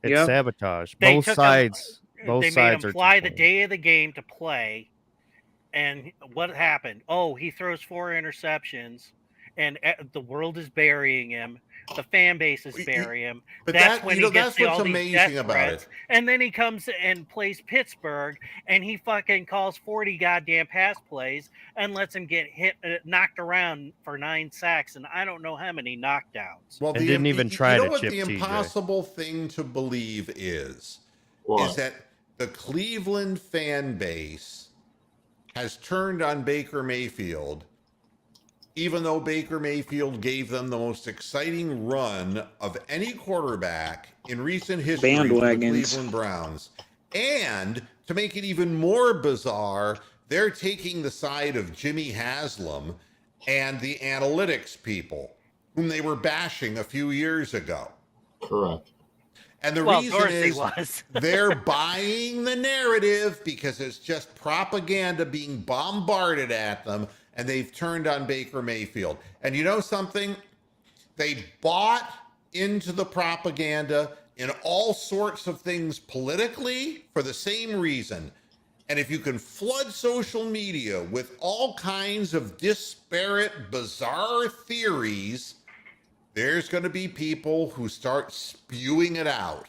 It's Yep. sabotage. They Both took him- sides. Both They made sides him are fly to the blame. day of the game to play, and what happened? Oh, he throws 4 interceptions, and the world is burying him. The fan base is burying him. But That's when he gets that's what's all these amazing death about threats. it. And then he comes and plays Pittsburgh, and he fucking calls 40 goddamn pass plays and lets him get knocked around for 9 sacks, and I don't know how many knockdowns. Well, And didn't even try you know to what chip the TJ. impossible thing to believe is What? that the Cleveland fan base has turned on Baker Mayfield, even though Baker Mayfield gave them the most exciting run of any quarterback in recent history for the Bandwagons. Cleveland Browns. And to make it even more bizarre, they're taking the side of Jimmy Haslam and the analytics people. whom they were bashing a few years ago. Correct. And the Well, reason Dorsey is was. they're buying the narrative because it's just propaganda being bombarded at them, and they've turned on Baker Mayfield. And you know something? They bought into the propaganda in all sorts of things politically for the same reason. And if you can flood social media with all kinds of disparate, bizarre theories, there's going to be people who start spewing it out.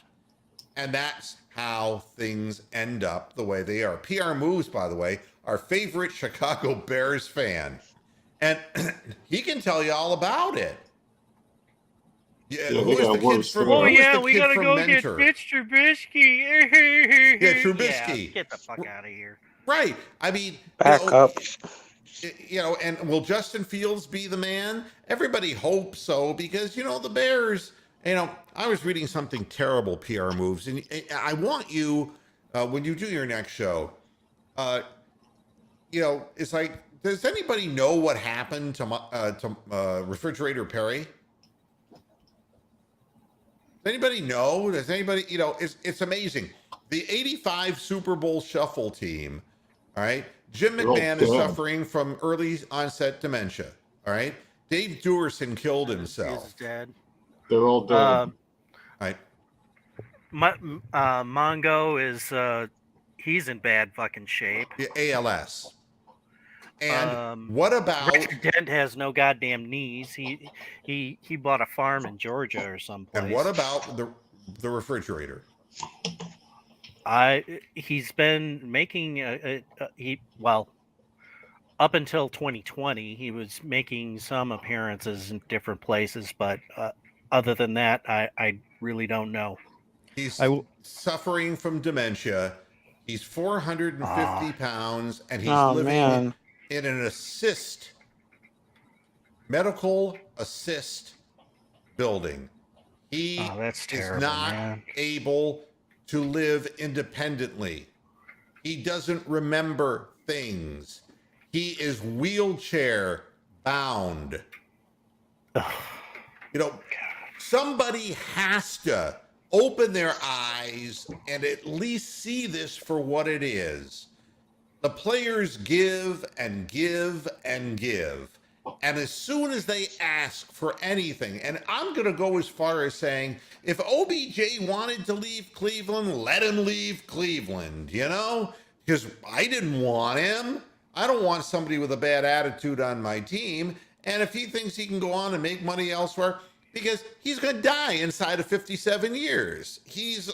And that's how things end up the way they are. PR Moves, by the way, our favorite Chicago Bears fan. And he can tell you all about it. Yeah, Yeah, who they was got the kid worse from? there. Oh Who was yeah, the we kid gotta from go Mentor? get Mitch Trubisky. Yeah, Trubisky. Yeah, get the fuck out of here. Right. I mean, Back up. And will Justin Fields be the man? Everybody hopes so because, the Bears, I was reading something terrible, PR Moves, and I want you, when you do your next show, it's like, does anybody know what happened to Refrigerator Perry? Does anybody know? Does anybody, it's amazing. The 85 Super Bowl shuffle team, all right? Jim McMahon is suffering from early onset dementia, all right? Dave Duerson killed himself. He's dead. They're all dead. Right. Mongo is, he's in bad fucking shape. ALS. And what Richard about Dent has no goddamn knees. He bought a farm in Georgia or someplace. and what about the refrigerator? He's been making up until 2020 he was making some appearances in different places, but other than that I really don't know. He's suffering from dementia. He's 450 pounds, and he's living in an medical assist building. He that's terrible, is not man. able to live independently. He doesn't remember things. He is wheelchair bound. Somebody has to open their eyes and at least see this for what it is. The players give and give and give. And as soon as they ask for anything, and I'm going to go as far as saying, if OBJ wanted to leave Cleveland, let him leave Cleveland, because I didn't want him. I don't want somebody with a bad attitude on my team. And if he thinks he can go on and make money elsewhere, because he's going to die inside of 57 years. He's,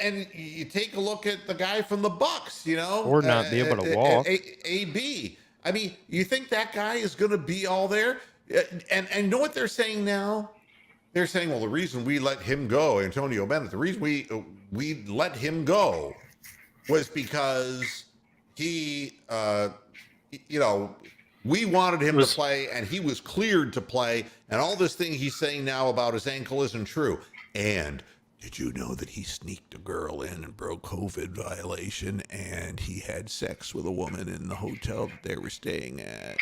and you take a look at the guy from the Bucks, or not be able to walk. AB. I mean, you think that guy is going to be all there? And you know what they're saying now? They're saying, well, the reason we let him go, Antonio Bennett, the reason we let him go was because he, we wanted him to play, and he was cleared to play, and all this thing he's saying now about his ankle isn't true. And did you know that he sneaked a girl in and broke COVID violation, and he had sex with a woman in the hotel that they were staying at?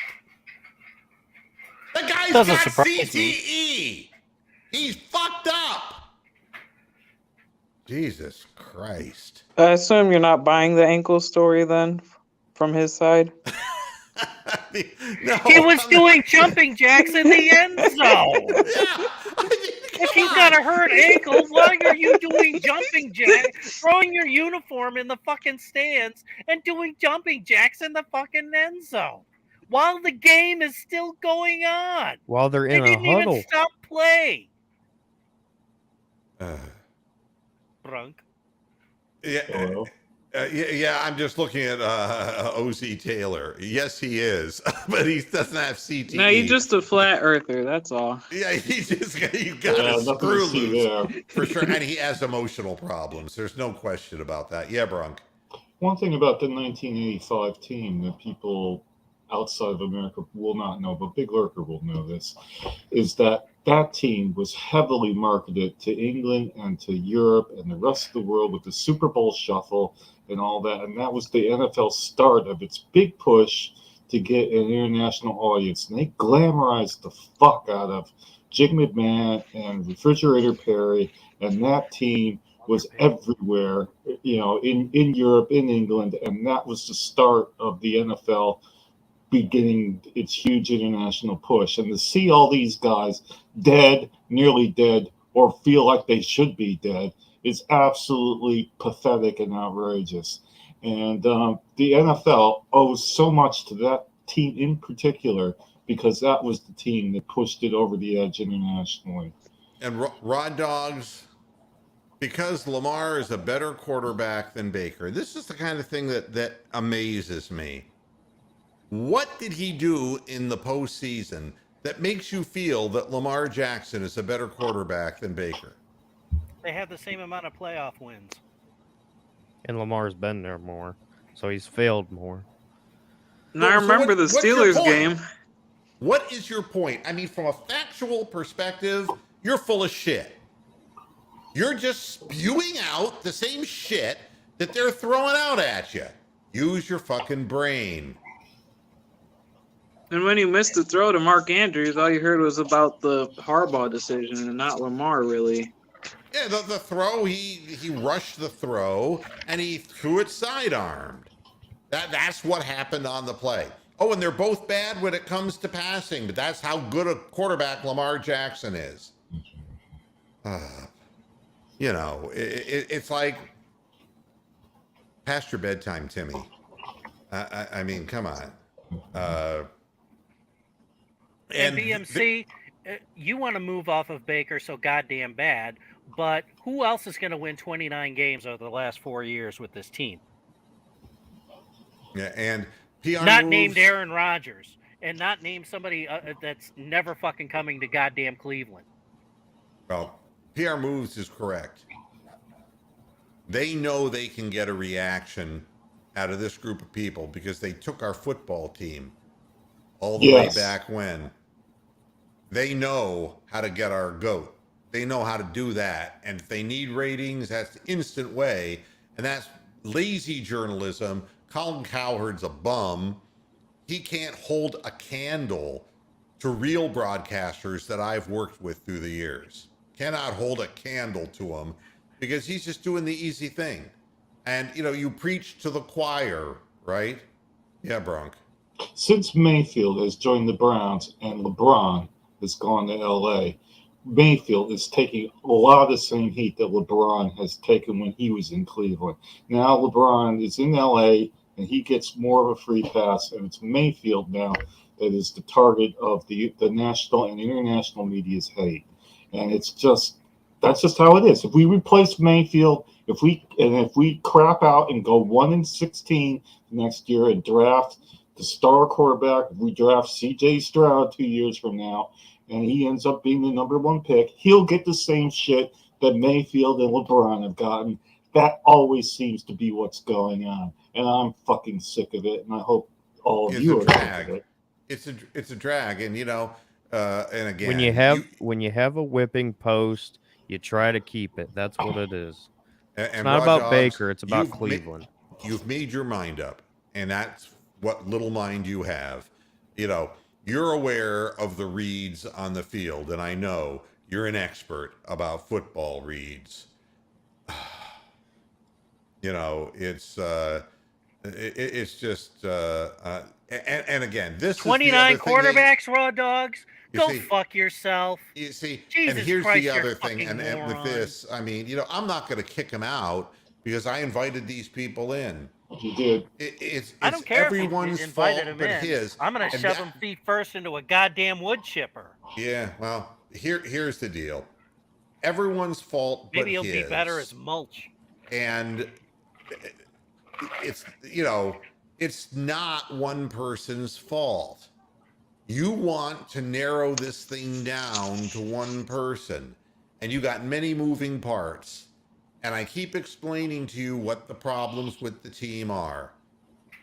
The guy's got CTE. He's fucked up. Jesus Christ. I assume you're not buying the ankle story then from his side? No, he was doing jumping jacks in the end zone. If you've got a hurt ankle, why are you doing jumping jacks, throwing your uniform in the fucking stands and doing jumping jacks in the fucking end zone while the game is still going on? While they're in they a didn't huddle. even stop play. Brunk. Yeah. Yeah, I'm just looking at O.C. Taylor. Yes, he is, but he doesn't have CTE. No, he's just a flat earther. That's all. Yeah, he's got a screw loose for sure, and he has emotional problems. There's no question about that. Yeah, Brunk. One thing about the 1985 team that people outside of America will not know, but Big Lurker will know this, is that team was heavily marketed to England and to Europe and the rest of the world with the Super Bowl shuffle and all that. And that was the NFL start of its big push to get an international audience. And they glamorized the fuck out of Jig McMahon and Refrigerator Perry, and that team was everywhere, in Europe, in England, and that was the start of the NFL beginning its huge international push. And to see all these guys dead, nearly dead, or feel like they should be dead is absolutely pathetic and outrageous. And the NFL owes so much to that team in particular because that was the team that pushed it over the edge internationally. And Raw Dogs, because Lamar is a better quarterback than Baker, this is the kind of thing that amazes me. What did he do in the postseason that makes you feel that Lamar Jackson is a better quarterback than Baker? They have the same amount of playoff wins. And Lamar's been there more, so he's failed more. And I remember the Steelers game. What is your point? I mean, from a factual perspective, you're full of shit. You're just spewing out the same shit that they're throwing out at you. Use your fucking brain. And when you missed the throw to Mark Andrews, all you heard was about the Harbaugh decision and not Lamar, really. Yeah, the throw, he rushed the throw, and he threw it sidearmed. That's what happened on the play. Oh, and they're both bad when it comes to passing, but that's how good a quarterback Lamar Jackson is. It's like past your bedtime, Timmy. I mean, come on. And BMC, you want to move off of Baker so goddamn bad, but who else is going to win 29 games over the last 4 years with this team? Yeah, and PR not moves, named Aaron Rodgers, and not named somebody that's never fucking coming to goddamn Cleveland. Well, PR moves is correct. They know they can get a reaction out of this group of people because they took our football team all the way back when. They know how to get our goat. They know how to do that. And if they need ratings, that's the instant way. And that's lazy journalism. Colin Cowherd's a bum. He can't hold a candle to real broadcasters that I've worked with through the years. Cannot hold a candle to him because he's just doing the easy thing. And, you preach to the choir, right? Yeah, Bronk. Since Mayfield has joined the Browns and LeBron has gone to LA, Mayfield is taking a lot of the same heat that LeBron has taken when he was in Cleveland. Now LeBron is in LA and he gets more of a free pass, and it's Mayfield now that is the target of the national and international media's hate. And that's just how it is. If we replace Mayfield, if we crap out and go 1-16 next year and draft the star quarterback, if we draft C.J. Stroud 2 years from now, and he ends up being the number one pick, he'll get the same shit that Mayfield and LeBron have gotten. That always seems to be what's going on, and I'm fucking sick of it. And I hope all of you are sick of it. It's a drag, and and again, when you have a whipping post, you try to keep it. That's what it is. It's not Raw about Dogs, Baker. It's about Cleveland. You've made your mind up, and that's what little mind you have. You're aware of the reads on the field, and I know you're an expert about football reads. It's just and again, this 29 quarterbacks, Raw Dogs. Go fuck yourself. You see, Jesus and here's Christ, the other thing, and with this, I mean, I'm not going to kick him out because I invited these people in. You did. It's I don't care everyone's if you invited fault him but in. his. I'm going to shove him feet first into a goddamn wood chipper. Yeah, well, here's the deal. Everyone's fault but Maybe he'll his. be better as mulch. And it's it's not one person's fault. You want to narrow this thing down to one person, and you got many moving parts. And I keep explaining to you what the problems with the team are.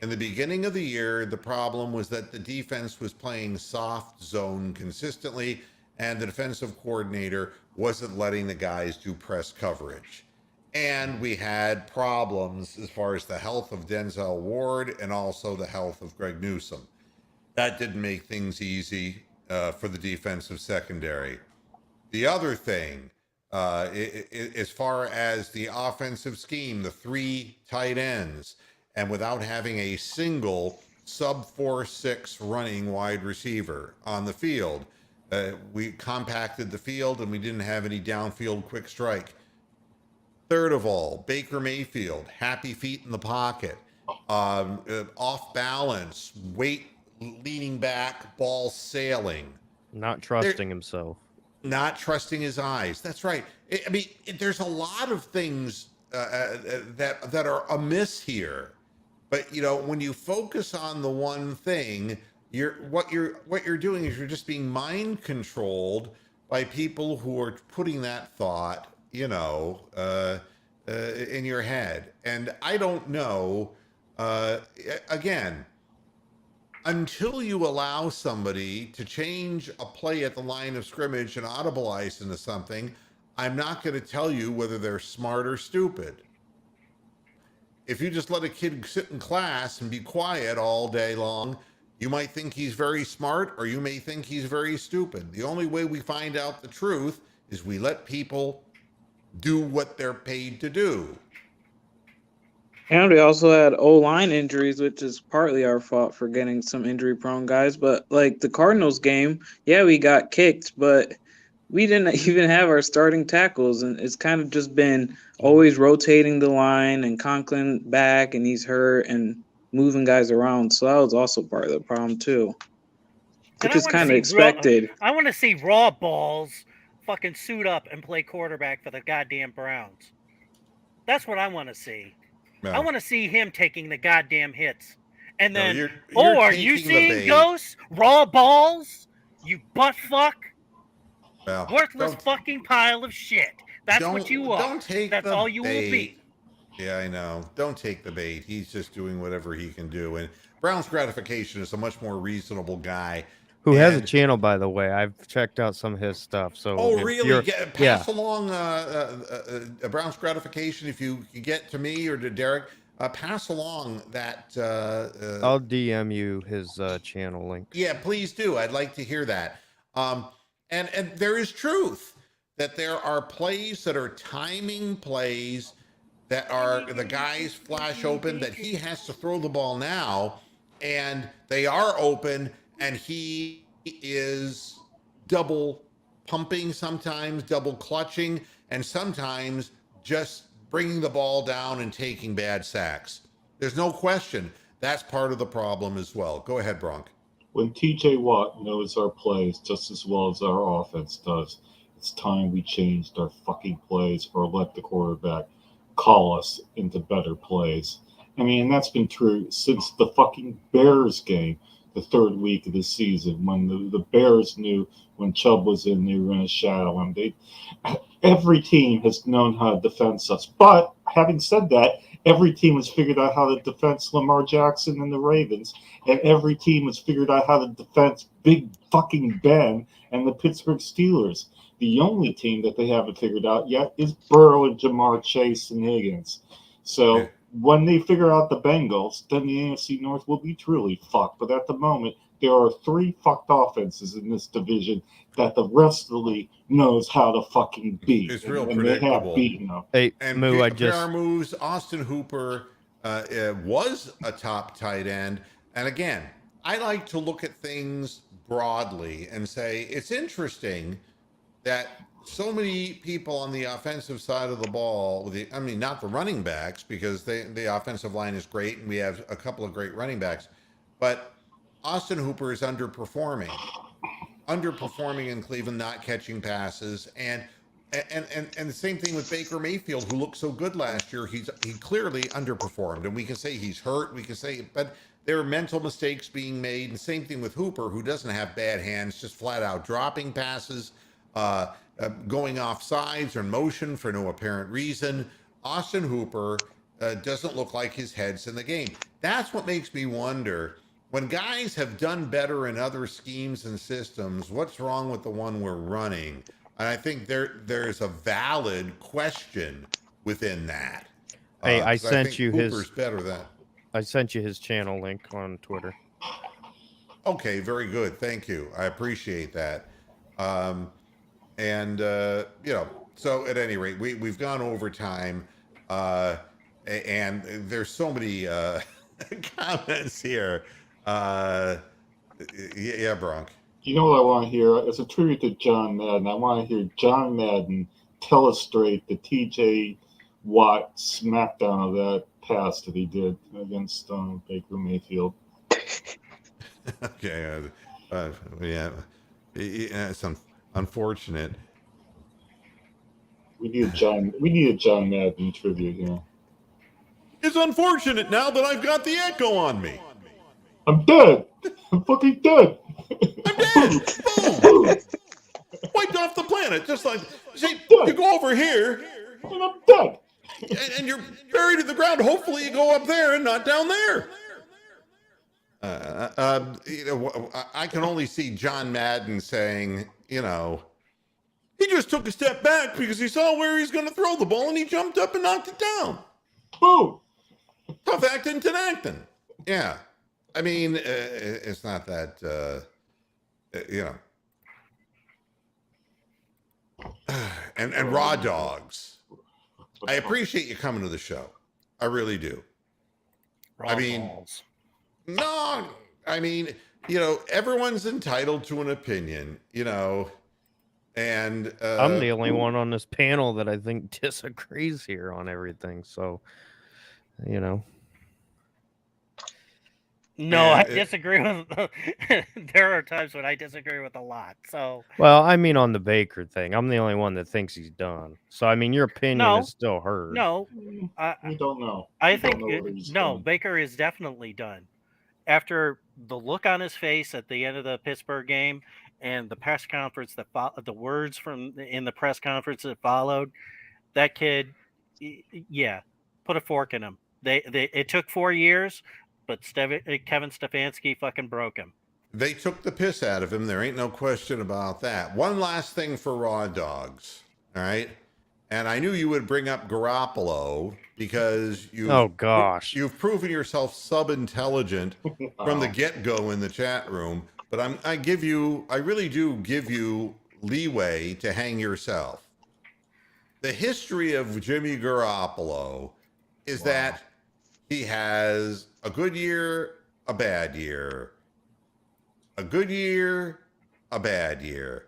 In the beginning of the year, the problem was that the defense was playing soft zone consistently, and the defensive coordinator wasn't letting the guys do press coverage. And we had problems as far as the health of Denzel Ward and also the health of Greg Newsome. That didn't make things easy for the defensive secondary. The other thing, as far as the offensive scheme, the 3 tight ends, and without having a single sub 4.6 running wide receiver on the field, we compacted the field and we didn't have any downfield quick strike. Third of all, Baker Mayfield, happy feet in the pocket, off balance, weight leaning back, ball sailing. Not trusting himself. Not trusting his eyes. That's right. I mean, there's a lot of things that are amiss here. But when you focus on the one thing, what you're doing is you're just being mind controlled by people who are putting that thought, in your head. And I don't know. Again, until you allow somebody to change a play at the line of scrimmage and audibilize into something, I'm not going to tell you whether they're smart or stupid. If you just let a kid sit in class and be quiet all day long, you might think he's very smart or you may think he's very stupid. The only way we find out the truth is we let people do what they're paid to do. And we also had O-line injuries, which is partly our fault for getting some injury-prone guys. But, like, the Cardinals game, yeah, we got kicked, but we didn't even have our starting tackles. And it's kind of just been always rotating the line and Conklin back, and he's hurt, and moving guys around. So that was also part of the problem, too. Which is kind of expected. I want to see raw balls fucking suit up and play quarterback for the goddamn Browns. That's what I want to see. No. I want to see him taking the goddamn hits. And then, you're are you seeing ghosts? Raw balls? You butt fuck? Well, worthless fucking pile of shit. That's what you are. Don't take That's all you will be. Yeah, I know. Don't take the bait. He's just doing whatever he can do. And Brown's Gratification is a much more reasonable guy. Who has a channel, by the way. I've checked out some of his stuff. So really? Pass along Brown's Gratification if you get to me or to Derek. Pass along that. I'll DM you his channel link. Yeah, please do. I'd like to hear that. And there is truth that there are plays that are timing plays that are the guys flash open that he has to throw the ball now, and they are open. And he is double pumping sometimes, double clutching, and sometimes just bringing the ball down and taking bad sacks. There's no question that's part of the problem as well. Go ahead, Bronk. When TJ Watt knows our plays just as well as our offense does, it's time we changed our fucking plays or let the quarterback call us into better plays. I mean, that's been true since the fucking Bears game. The third week of the season, when the Bears knew when Chubb was in, they were going to shadow him. Every team has known how to defend us. But having said that, every team has figured out how to defend Lamar Jackson and the Ravens, and every team has figured out how to defend Big fucking Ben and the Pittsburgh Steelers. The only team that they haven't figured out yet is Burrow and Jamar Chase and Higgins. So when they figure out the Bengals, then the AFC North will be truly fucked. But at the moment, there are 3 fucked offenses in this division that the rest of the league knows how to fucking beat. It's real and predictable. They have beaten them. Hey, and Moo, our moves, Austin Hooper was a top tight end. And again, I like to look at things broadly and say it's interesting that so many people on the offensive side of the ball, not the running backs, because the offensive line is great and we have a couple of great running backs, but Austin Hooper is underperforming in Cleveland, not catching passes, and the same thing with Baker Mayfield, who looked so good last year. He clearly underperformed, and we can say he's hurt. We can say, but there are mental mistakes being made, and same thing with Hooper, who doesn't have bad hands, just flat out dropping passes. Going off sides or in motion for no apparent reason. Austin Hooper doesn't look like his head's in the game. That's what makes me wonder, when guys have done better in other schemes and systems, what's wrong with the one we're running? And I think there's a valid question within that. Hey, I sent you Hooper's better than. I sent you his channel link on Twitter. Okay, very good. Thank you. I appreciate that. So at any rate, we've gone over time, and there's so many comments here. Yeah, Bronk. You know what I want to hear? As a tribute to John Madden, I want to hear John Madden illustrate the TJ Watt smackdown of that pass that he did against Baker Mayfield. Okay. Yeah. It's unfortunate. We need a John Madden tribute here. It's unfortunate now that I've got the echo on me. I'm dead. I'm fucking dead. I'm dead. Boom. Wiped off the planet. Just like, see, you go over here. And I'm dead. And you're buried in the ground. Hopefully you go up there and not down there. I can only see John Madden saying, he just took a step back because he saw where he's going to throw the ball and he jumped up and knocked it down. Boom. Tough acting to acting. Yeah. I mean, it's not that, and raw dogs. I appreciate you coming to the show. I really do. Raw balls. No, I mean, everyone's entitled to an opinion, and I'm the only one on this panel that I think disagrees here on everything. So, No, I disagree with. There are times when I disagree with a lot. So, well, I mean, on the Baker thing, I'm the only one that thinks he's done. So, I mean, your opinion is still heard. No, we don't know. I think Baker is definitely done. After the look on his face at the end of the Pittsburgh game and the press conference the words in the press conference that followed, that kid, put a fork in him. It took 4 years. But Kevin Stefanski fucking broke him. They took the piss out of him. There ain't no question about that. One last thing for raw dogs. All right. And I knew you would bring up Garoppolo because you've proven yourself sub-intelligent from the get-go in the chat room. But I really do give you leeway to hang yourself. The history of Jimmy Garoppolo is that he has a good year, a bad year. A good year, a bad year.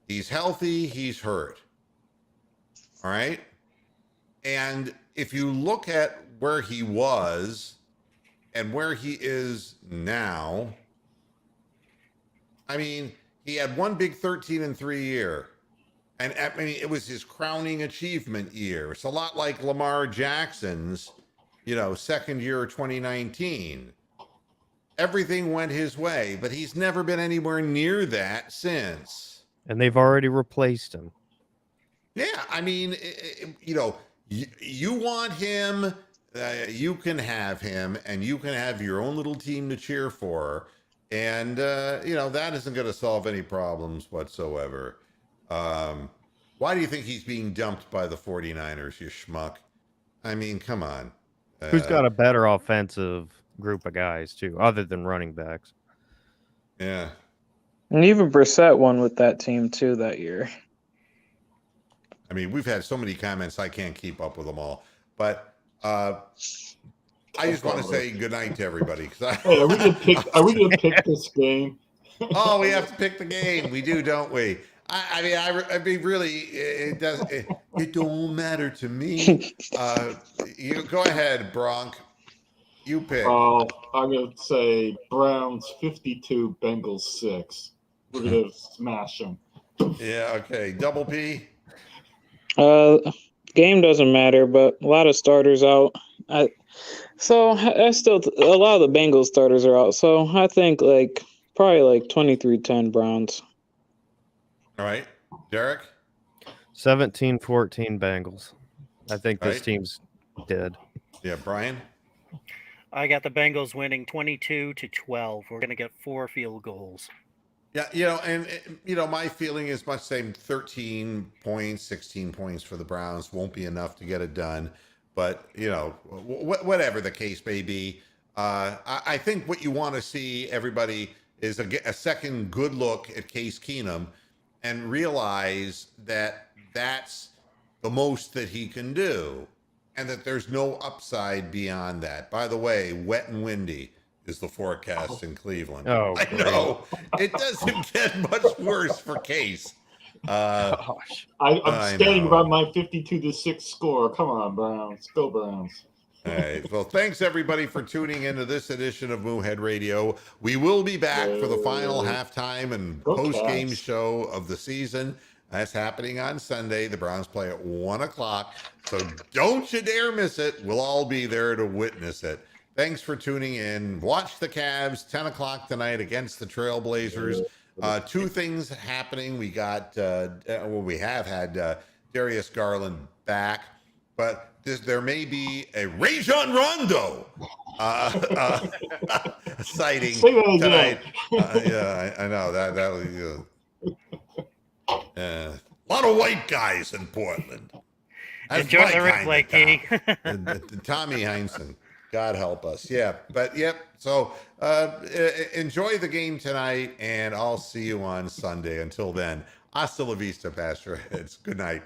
He's healthy, he's hurt. All right? And if you look at where he was and where he is now, I mean, he had one big 13-3 year. And I mean, it was his crowning achievement year. It's a lot like Lamar Jackson's second year of 2019. Everything went his way, but he's never been anywhere near that since. And they've already replaced him. Yeah, I mean, you want him, you can have him, and you can have your own little team to cheer for. And, that isn't going to solve any problems whatsoever. Why do you think he's being dumped by the 49ers, you schmuck? I mean, come on. Who's got a better offensive group of guys, too, other than running backs? Yeah. And even Brissett won with that team, too, that year. I mean, we've had so many comments, I can't keep up with them all. But I just want to say good night to everybody. Hey, are we going to pick this game? Oh, we have to pick the game. We do, don't we? I mean, really, it don't matter to me. You go ahead, Bronk. You pick. I'm going to say Browns 52, Bengals 6. We're going to smash them. Yeah, okay. Double P? Game doesn't matter, but a lot of starters out. A lot of the Bengals starters are out. So I think probably 23-10 Browns. All right. Derek? 17-14 Bengals. I think this team's dead. Yeah, Brian? I got the Bengals winning 22-12. We're going to get 4 field goals. Yeah, my feeling is much the same. 13 points, 16 points for the Browns won't be enough to get it done. But, whatever the case may be, I think what you want to see everybody is a second good look at Case Keenum and realize that that's the most that he can do and that there's no upside beyond that. By the way, wet and windy is the forecast in Cleveland. Oh, I great. know. It doesn't get much worse for Case. Gosh. I'm standing by my 52-6 score. Come on, Browns. Go Browns. All right. Well, thanks everybody for tuning into this edition of Moohead Radio. We will be back for the final halftime and post-game show of the season. That's happening on Sunday. The Browns play at 1 o'clock. So don't you dare miss it. We'll all be there to witness it. Thanks for tuning in. Watch the Cavs 10 o'clock tonight against the Trailblazers. Two things happening. We got, we have had Darius Garland back, but there may be a Rajon Rondo sighting tonight. Yeah, I know that was a lot of white guys in Portland. That's enjoy my the kind replay, of town. Tommy Heinsohn, God help us. Yeah, but yep. So enjoy the game tonight, and I'll see you on Sunday. Until then, hasta la vista, Pastor Heads. Good night.